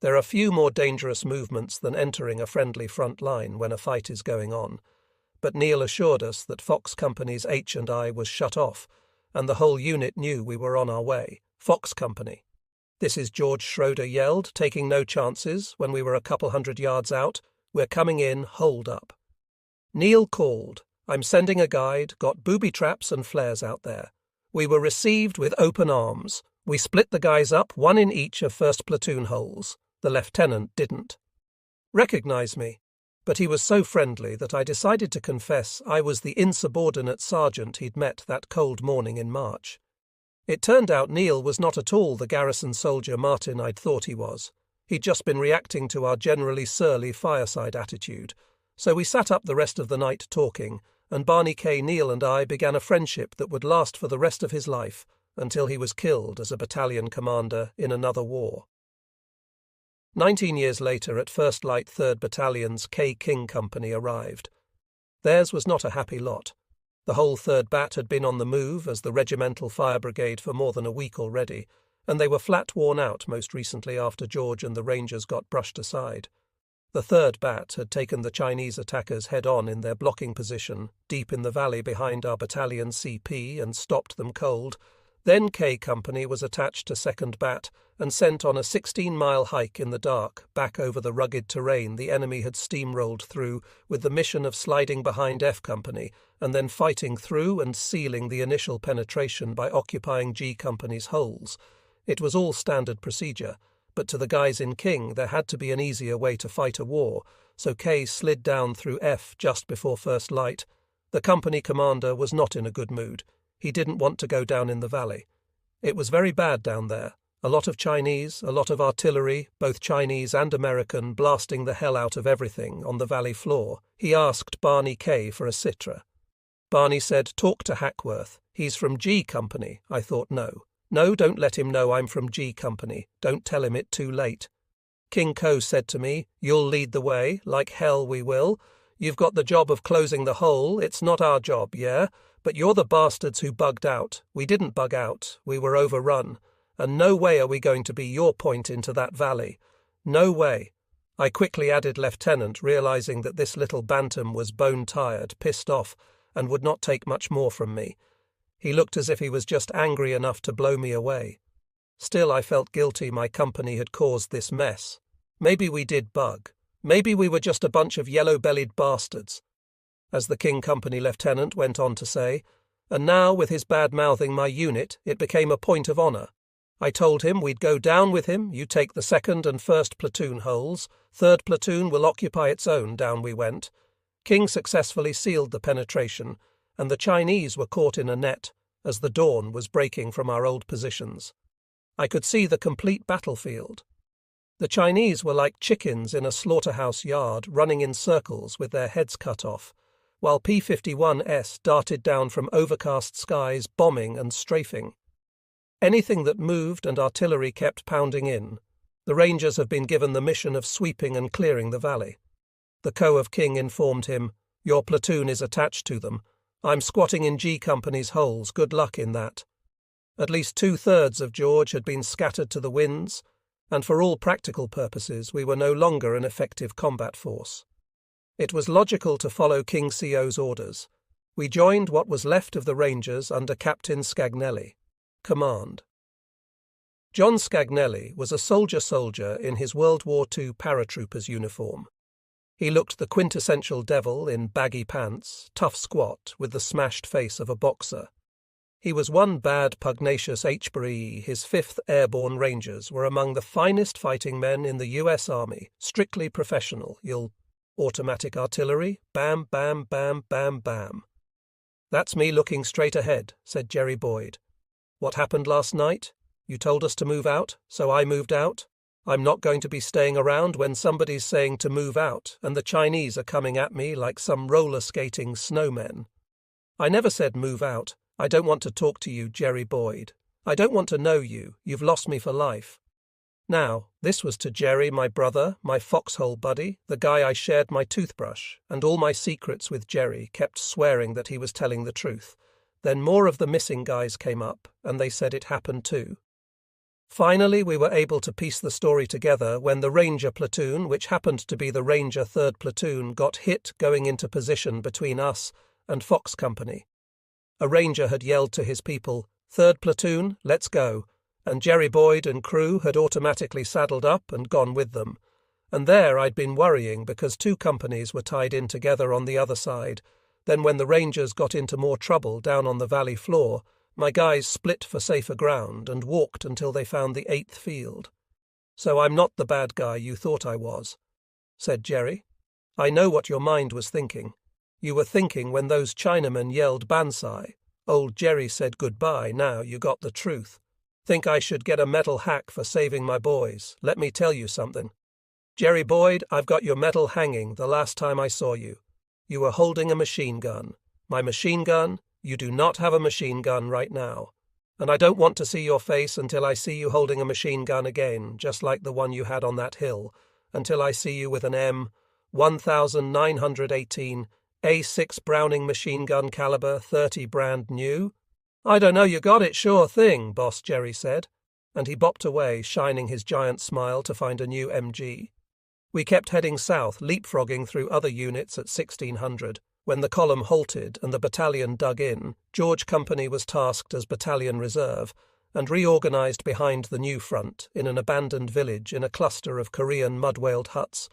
There are few more dangerous movements than entering a friendly front line when a fight is going on, but Neil assured us that Fox Company's H&I was shut off, and the whole unit knew we were on our way. Fox Company. "This is George," Schroeder yelled, taking no chances when we were a couple hundred yards out. "We're coming in, hold up." Neil called. "I'm sending a guide, got booby traps and flares out there." We were received with open arms. We split the guys up, one in each of first platoon holes. The lieutenant didn't recognize me, but he was so friendly that I decided to confess I was the insubordinate sergeant he'd met that cold morning in March. It turned out Neil was not at all the garrison soldier Martin I'd thought he was. He'd just been reacting to our generally surly fireside attitude. So we sat up the rest of the night talking, and Barney K. Neil and I began a friendship that would last for the rest of his life until he was killed as a battalion commander in another war. 19 years later, at 1st Light 3rd Battalion's K. King Company arrived. Theirs was not a happy lot. The whole 3rd Bat had been on the move as the regimental fire brigade for more than a week already, and they were flat worn out most recently after George and the Rangers got brushed aside. The 3rd Bat had taken the Chinese attackers head-on in their blocking position, deep in the valley behind our battalion CP, and stopped them cold. Then K Company was attached to 2nd Bat and sent on a 16-mile hike in the dark back over the rugged terrain the enemy had steamrolled through, with the mission of sliding behind F Company and then fighting through and sealing the initial penetration by occupying G Company's holes. It was all standard procedure, but to the guys in King there had to be an easier way to fight a war, so K slid down through F just before first light. The company commander was not in a good mood. He didn't want to go down in the valley. It was very bad down there. A lot of Chinese, a lot of artillery, both Chinese and American, blasting the hell out of everything on the valley floor. He asked Barney K for a citra. Barney said, "Talk to Hackworth. He's from G Company." I thought, no. No, don't let him know I'm from G Company. Don't tell him it too late. King Ko said to me, "You'll lead the way. Like hell we will. You've got the job of closing the hole. It's not our job, yeah? But you're the bastards who bugged out. We didn't bug out. We were overrun. And no way are we going to be your point into that valley. No way." I quickly added Lieutenant, realizing that this little bantam was bone-tired, pissed off, and would not take much more from me. He looked as if he was just angry enough to blow me away. Still, I felt guilty my company had caused this mess. Maybe we did bug. Maybe we were just a bunch of yellow-bellied bastards. As the King Company lieutenant went on to say, and now, with his bad-mouthing my unit, it became a point of honour. I told him we'd go down with him, you take the 2nd and 1st platoon holes, 3rd platoon will occupy its own. Down we went. King successfully sealed the penetration, and the Chinese were caught in a net as the dawn was breaking from our old positions. I could see the complete battlefield. The Chinese were like chickens in a slaughterhouse yard running in circles with their heads cut off, while P-51s darted down from overcast skies, bombing and strafing. Anything that moved and artillery kept pounding in. The Rangers have been given the mission of sweeping and clearing the valley. The Co of King informed him, "Your platoon is attached to them. I'm squatting in G Company's holes, good luck in that." At least 2/3 of George had been scattered to the winds, and for all practical purposes we were no longer an effective combat force. It was logical to follow King CO's orders. We joined what was left of the Rangers under Captain Scagnelli. Command. John Scagnelli was a soldier in his World War II paratrooper's uniform. He looked the quintessential devil in baggy pants, tough squat, with the smashed face of a boxer. He was one bad, pugnacious HBRE. His 5th Airborne Rangers were among the finest fighting men in the U.S. Army, strictly professional. Automatic artillery, bam, bam, bam, bam, bam. "That's me looking straight ahead," said Jerry Boyd. "What happened last night? You told us to move out, so I moved out. I'm not going to be staying around when somebody's saying to move out and the Chinese are coming at me like some roller-skating snowmen. I never said move out. I don't want to talk to you, Jerry Boyd. I don't want to know you. You've lost me for life." Now, this was to Jerry, my brother, my foxhole buddy, the guy I shared my toothbrush, and all my secrets with Jerry, kept swearing that he was telling the truth. Then more of the missing guys came up, and they said it happened too. Finally, we were able to piece the story together when the Ranger platoon, which happened to be the Ranger 3rd Platoon, got hit going into position between us and Fox Company. A Ranger had yelled to his people, "3rd Platoon, let's go," and Jerry Boyd and crew had automatically saddled up and gone with them. And there I'd been worrying because 2 companies were tied in together on the other side. Then when the Rangers got into more trouble down on the valley floor, my guys split for safer ground and walked until they found the 8th field. "So I'm not the bad guy you thought I was," said Jerry. "I know what your mind was thinking. You were thinking when those Chinamen yelled Bansai, old Jerry said goodbye, now you got the truth. Think I should get a medal hack for saving my boys. Let me tell you something. Jerry Boyd, I've got your medal hanging the last time I saw you. You were holding a machine gun. My machine gun? You do not have a machine gun right now. And I don't want to see your face until I see you holding a machine gun again, just like the one you had on that hill, until I see you with an M1918 A6 Browning machine gun caliber 30 brand new. I don't know you got it, sure thing, Boss Jerry said, and he bopped away, shining his giant smile to find a new MG. We kept heading south, leapfrogging through other units at 1600. When the column halted and the battalion dug in, George Company was tasked as battalion reserve and reorganized behind the new front in an abandoned village in a cluster of Korean mud-whaled huts.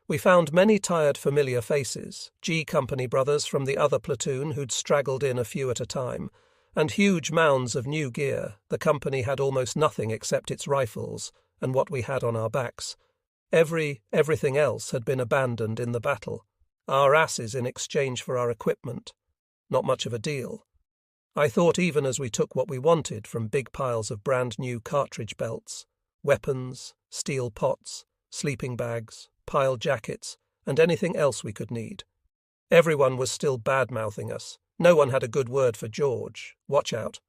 We found many tired familiar faces, G Company brothers from the other platoon who'd straggled in a few at a time, and huge mounds of new gear. The company had almost nothing except its rifles and what we had on our backs. Everything else had been abandoned in the battle. Our asses in exchange for our equipment. Not much of a deal. I thought even as we took what we wanted from big piles of brand new cartridge belts, weapons, steel pots, sleeping bags, piled jackets, and anything else we could need. Everyone was still bad-mouthing us. No one had a good word for George. Watch out.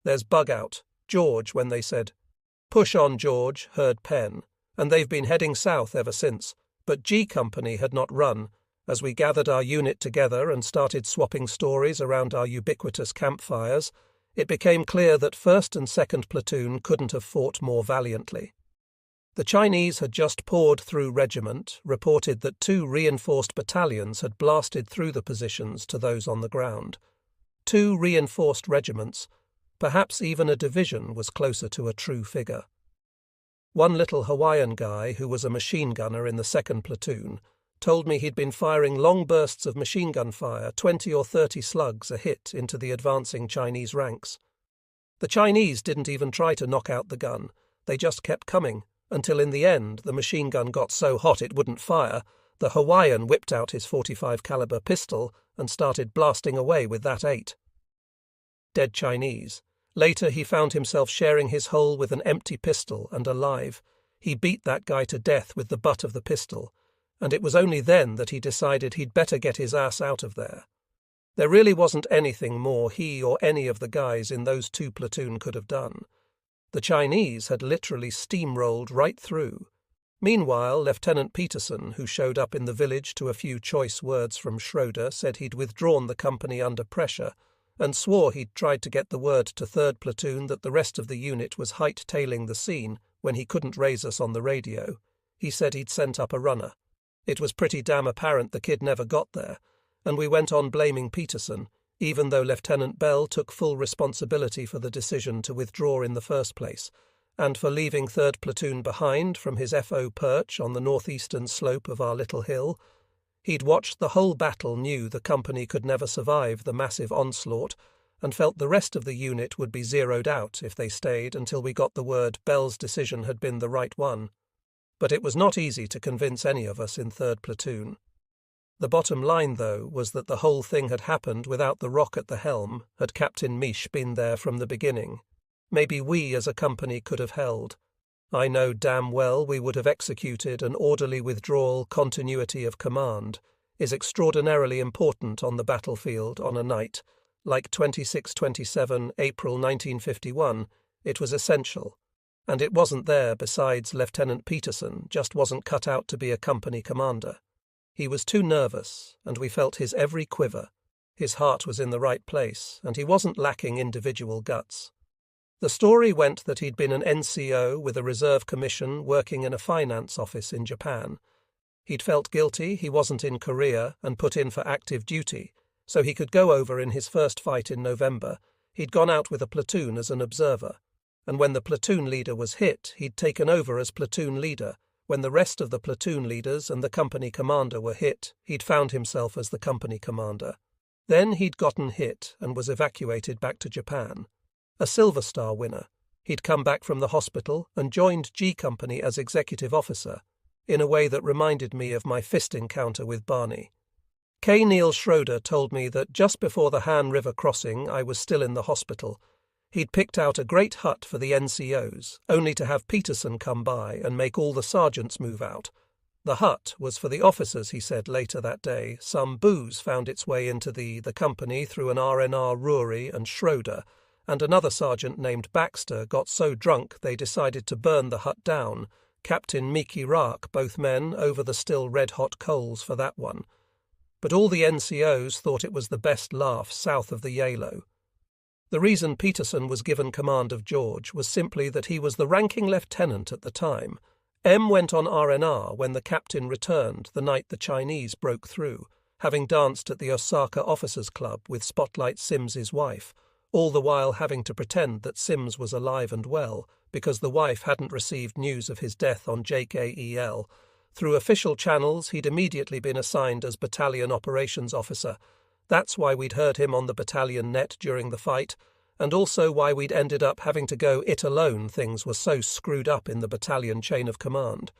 There's bug out. George, when they said, "Push on, George," heard Penn, and they've been heading south ever since. But G Company had not run. As we gathered our unit together and started swapping stories around our ubiquitous campfires, it became clear that 1st and 2nd Platoon couldn't have fought more valiantly. The Chinese had just poured through regiment, reported that 2 reinforced battalions had blasted through the positions to those on the ground. 2 reinforced regiments, perhaps even a division, was closer to a true figure. One little Hawaiian guy, who was a machine gunner in the 2nd Platoon, told me he'd been firing long bursts of machine gun fire, 20 or 30 slugs a hit into the advancing Chinese ranks. The Chinese didn't even try to knock out the gun. They just kept coming, until in the end the machine gun got so hot it wouldn't fire. The Hawaiian whipped out his .45 caliber pistol and started blasting away with that 8. Dead Chinese. Later he found himself sharing his hole with an empty pistol and alive. He beat that guy to death with the butt of the pistol, and it was only then that he decided he'd better get his ass out of there. There really wasn't anything more he or any of the guys in those 2 platoon could have done. The Chinese had literally steamrolled right through. Meanwhile, Lieutenant Peterson, who showed up in the village to a few choice words from Schroeder, said he'd withdrawn the company under pressure and swore he'd tried to get the word to 3rd Platoon that the rest of the unit was height-tailing the scene when he couldn't raise us on the radio. He said he'd sent up a runner. It was pretty damn apparent the kid never got there, and we went on blaming Peterson, even though Lieutenant Bell took full responsibility for the decision to withdraw in the first place, and for leaving 3rd Platoon behind from his FO perch on the northeastern slope of our little hill. He'd watched the whole battle, knew the company could never survive the massive onslaught, and felt the rest of the unit would be zeroed out if they stayed until we got the word Bell's decision had been the right one. But it was not easy to convince any of us in 3rd Platoon. The bottom line, though, was that the whole thing had happened without the Rock at the helm, had Captain Misch been there from the beginning. Maybe we as a company could have held. I know damn well we would have executed an orderly withdrawal. Continuity of command is extraordinarily important on the battlefield on a night. Like 26-27 April 1951, it was essential. And it wasn't there besides Lieutenant Peterson, just wasn't cut out to be a company commander. He was too nervous, and we felt his every quiver. His heart was in the right place, and he wasn't lacking individual guts. The story went that he'd been an NCO with a reserve commission working in a finance office in Japan. He'd felt guilty he wasn't in Korea and put in for active duty, so he could go over in his first fight in November. He'd gone out with a platoon as an observer, and when the platoon leader was hit, he'd taken over as platoon leader. When the rest of the platoon leaders and the company commander were hit, he'd found himself as the company commander. Then he'd gotten hit and was evacuated back to Japan. A Silver Star winner, he'd come back from the hospital and joined G Company as executive officer, in a way that reminded me of my fist encounter with Barney. K. Neil Schroeder told me that just before the Han River crossing I was still in the hospital. He'd picked out a great hut for the NCOs, only to have Peterson come by and make all the sergeants move out. The hut was for the officers, he said later that day. Some booze found its way into the company through an RNR Rory and Schroeder, and another sergeant named Baxter got so drunk they decided to burn the hut down. Captain Miki Raak, both men, over the still red-hot coals for that one. But all the NCOs thought it was the best laugh south of the Yalo. The reason Peterson was given command of George was simply that he was the ranking lieutenant at the time. M went on RNR when the captain returned the night the Chinese broke through, having danced at the Osaka Officers' Club with Spotlight Sims's wife, all the while having to pretend that Sims was alive and well because the wife hadn't received news of his death on JKEL. Through official channels, he'd immediately been assigned as battalion operations officer. That's why we'd heard him on the battalion net during the fight, and also why we'd ended up having to go it alone. Things were so screwed up in the battalion chain of command.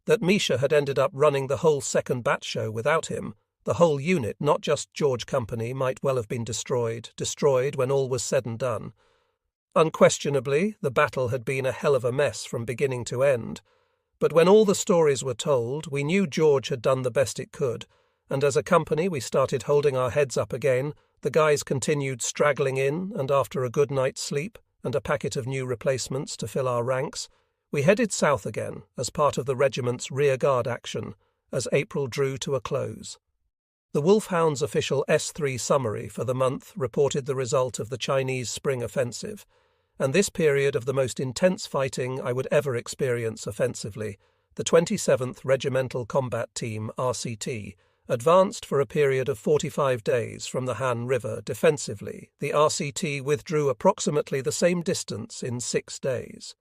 That Misha had ended up running the whole second bat show without him. The whole unit, not just George Company, might well have been destroyed when all was said and done. Unquestionably, the battle had been a hell of a mess from beginning to end. But when all the stories were told, we knew George had done the best it could, and as a company we started holding our heads up again. The guys continued straggling in, and after a good night's sleep and a packet of new replacements to fill our ranks, we headed south again as part of the regiment's rearguard action as April drew to a close. The Wolfhound's official S3 summary for the month reported the result of the Chinese spring offensive, and this period of the most intense fighting I would ever experience offensively, the 27th Regimental Combat Team, RCT, advanced for a period of 45 days from the Han River defensively. The RCT withdrew approximately the same distance in 6 days.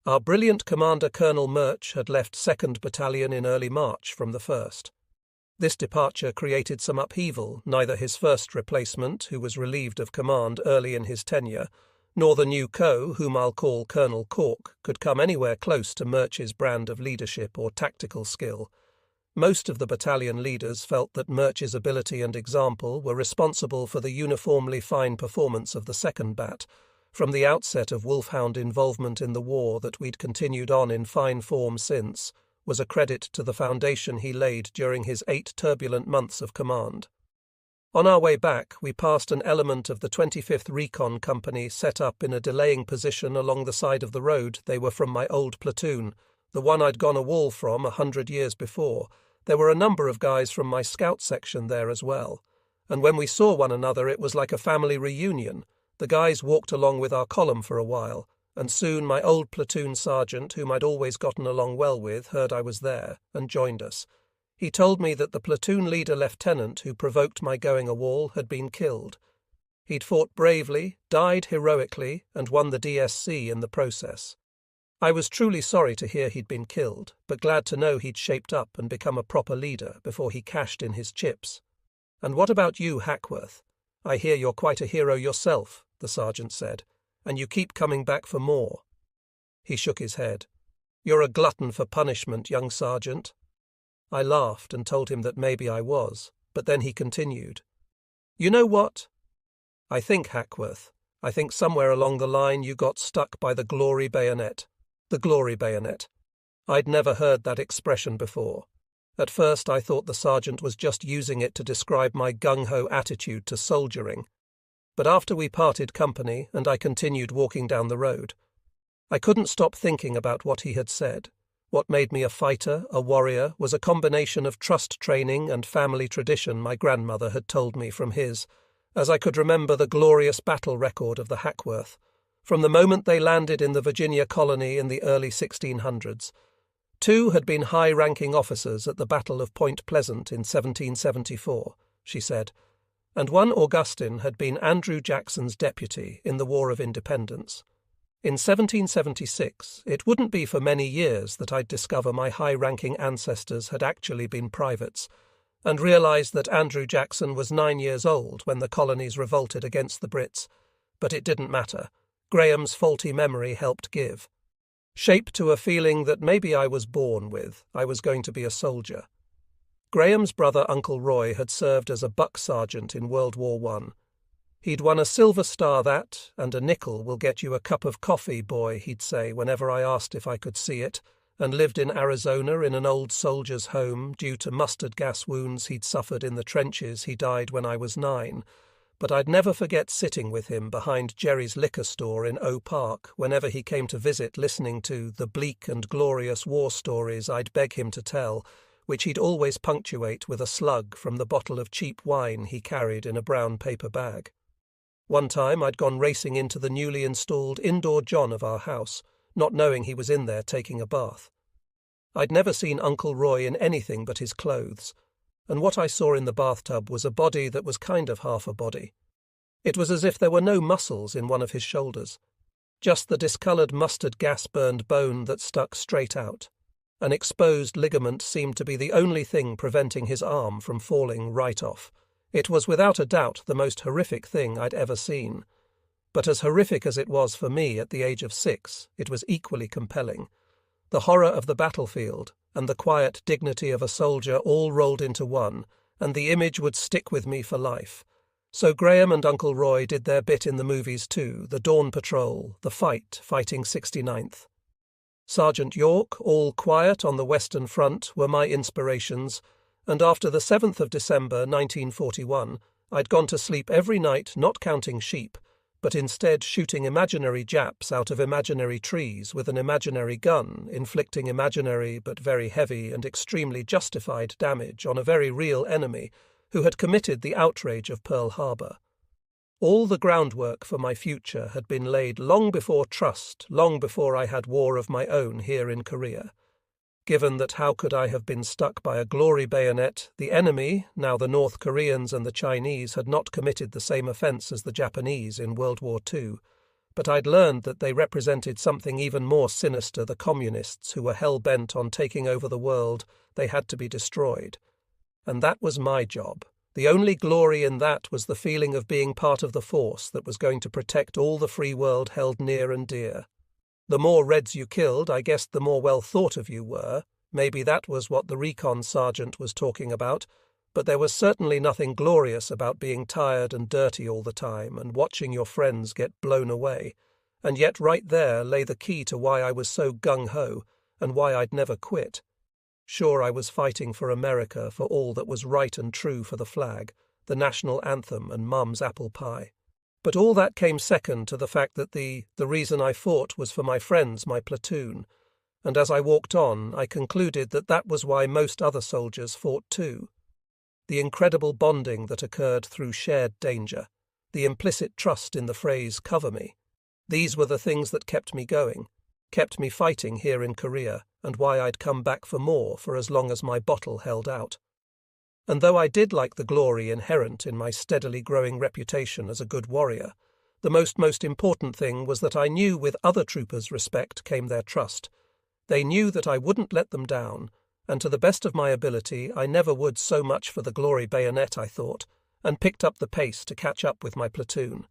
Our brilliant commander Colonel Murch had left 2nd Battalion in early March from the 1st. This departure created some upheaval. Neither his first replacement, who was relieved of command early in his tenure, nor the new co, whom I'll call Colonel Cork, could come anywhere close to Murch's brand of leadership or tactical skill. Most of the battalion leaders felt that Murch's ability and example were responsible for the uniformly fine performance of the 2nd Bat, from the outset of Wolfhound involvement in the war that we'd continued on in fine form since, was a credit to the foundation he laid during his 8 turbulent months of command. On our way back, we passed an element of the 25th Recon Company set up in a delaying position along the side of the road. They were from my old platoon, the one I'd gone a wall from 100 years before. There were a number of guys from my scout section there as well, and when we saw one another it was like a family reunion. The guys walked along with our column for a while, and soon my old platoon sergeant, whom I'd always gotten along well with, heard I was there, and joined us. He told me that the platoon leader lieutenant who provoked my going a wall had been killed. He'd fought bravely, died heroically, and won the DSC in the process. I was truly sorry to hear he'd been killed, but glad to know he'd shaped up and become a proper leader before he cashed in his chips. "And what about you, Hackworth? I hear you're quite a hero yourself," the sergeant said, "and you keep coming back for more." He shook his head. "You're a glutton for punishment, young sergeant." I laughed and told him that maybe I was, but then he continued. "You know what? I think, Hackworth, I think somewhere along the line you got stuck by the glory bayonet. The glory bayonet. I'd never heard that expression before. At first I thought the sergeant was just using it to describe my gung-ho attitude to soldiering. But after we parted company and I continued walking down the road, I couldn't stop thinking about what he had said. What made me a fighter, a warrior, was a combination of trust training and family tradition my grandmother had told me from his, as I could remember the glorious battle record of the Hackworth, from the moment they landed in the Virginia colony in the early 1600s. 2 had been high-ranking officers at the Battle of Point Pleasant in 1774, she said, and 1 Augustin had been Andrew Jackson's deputy in the War of Independence. In 1776, it wouldn't be for many years that I'd discover my high-ranking ancestors had actually been privates, and realised that Andrew Jackson was 9 years old when the colonies revolted against the Brits. But it didn't matter. Graham's faulty memory helped give shape to a feeling that maybe I was born with. I was going to be a soldier. Graham's brother Uncle Roy had served as a buck sergeant in World War I. He'd won a Silver Star that, and a nickel will get you a cup of coffee, boy, he'd say whenever I asked if I could see it, and lived in Arizona in an old soldier's home due to mustard gas wounds he'd suffered in the trenches. He died when I was 9. But I'd never forget sitting with him behind Jerry's liquor store in Oak Park whenever he came to visit, listening to the bleak and glorious war stories I'd beg him to tell, which he'd always punctuate with a slug from the bottle of cheap wine he carried in a brown paper bag. One time I'd gone racing into the newly installed indoor john of our house, not knowing he was in there taking a bath. I'd never seen Uncle Roy in anything but his clothes, and what I saw in the bathtub was a body that was kind of half a body. It was as if there were no muscles in one of his shoulders, just the discoloured mustard gas-burned bone that stuck straight out. An exposed ligament seemed to be the only thing preventing his arm from falling right off. It was without a doubt the most horrific thing I'd ever seen. But as horrific as it was for me at the age of 6, it was equally compelling. The horror of the battlefield and the quiet dignity of a soldier all rolled into one, and the image would stick with me for life. So Graham and Uncle Roy did their bit in the movies too, the Dawn Patrol, the fight, fighting 69th. Sergeant York, all quiet on the Western Front, were my inspirations, and after the 7th of December 1941, I'd gone to sleep every night not counting sheep, but instead shooting imaginary Japs out of imaginary trees with an imaginary gun, inflicting imaginary but very heavy and extremely justified damage on a very real enemy who had committed the outrage of Pearl Harbor. All the groundwork for my future had been laid long before trust, long before I had war of my own here in Korea. Given that how could I have been stuck by a glory bayonet, the enemy, now the North Koreans and the Chinese, had not committed the same offence as the Japanese in World War II, but I'd learned that they represented something even more sinister, the communists who were hell-bent on taking over the world. They had to be destroyed. And that was my job. The only glory in that was the feeling of being part of the force that was going to protect all the free world held near and dear. The more Reds you killed, I guessed the more well thought of you were. Maybe that was what the recon sergeant was talking about. But there was certainly nothing glorious about being tired and dirty all the time and watching your friends get blown away. And yet right there lay the key to why I was so gung-ho and why I'd never quit. Sure, I was fighting for America, for all that was right and true for the flag, the national anthem and Mum's apple pie. But all that came second to the fact that the reason I fought was for my friends, my platoon. And as I walked on, I concluded that that was why most other soldiers fought too. The incredible bonding that occurred through shared danger, the implicit trust in the phrase "cover me." These were the things that kept me going, kept me fighting here in Korea, and why I'd come back for more for as long as my bottle held out. And though I did like the glory inherent in my steadily growing reputation as a good warrior, the most important thing was that I knew with other troopers' respect came their trust. They knew that I wouldn't let them down, and to the best of my ability I never would so much for the glory bayonet, I thought, and picked up the pace to catch up with my platoon.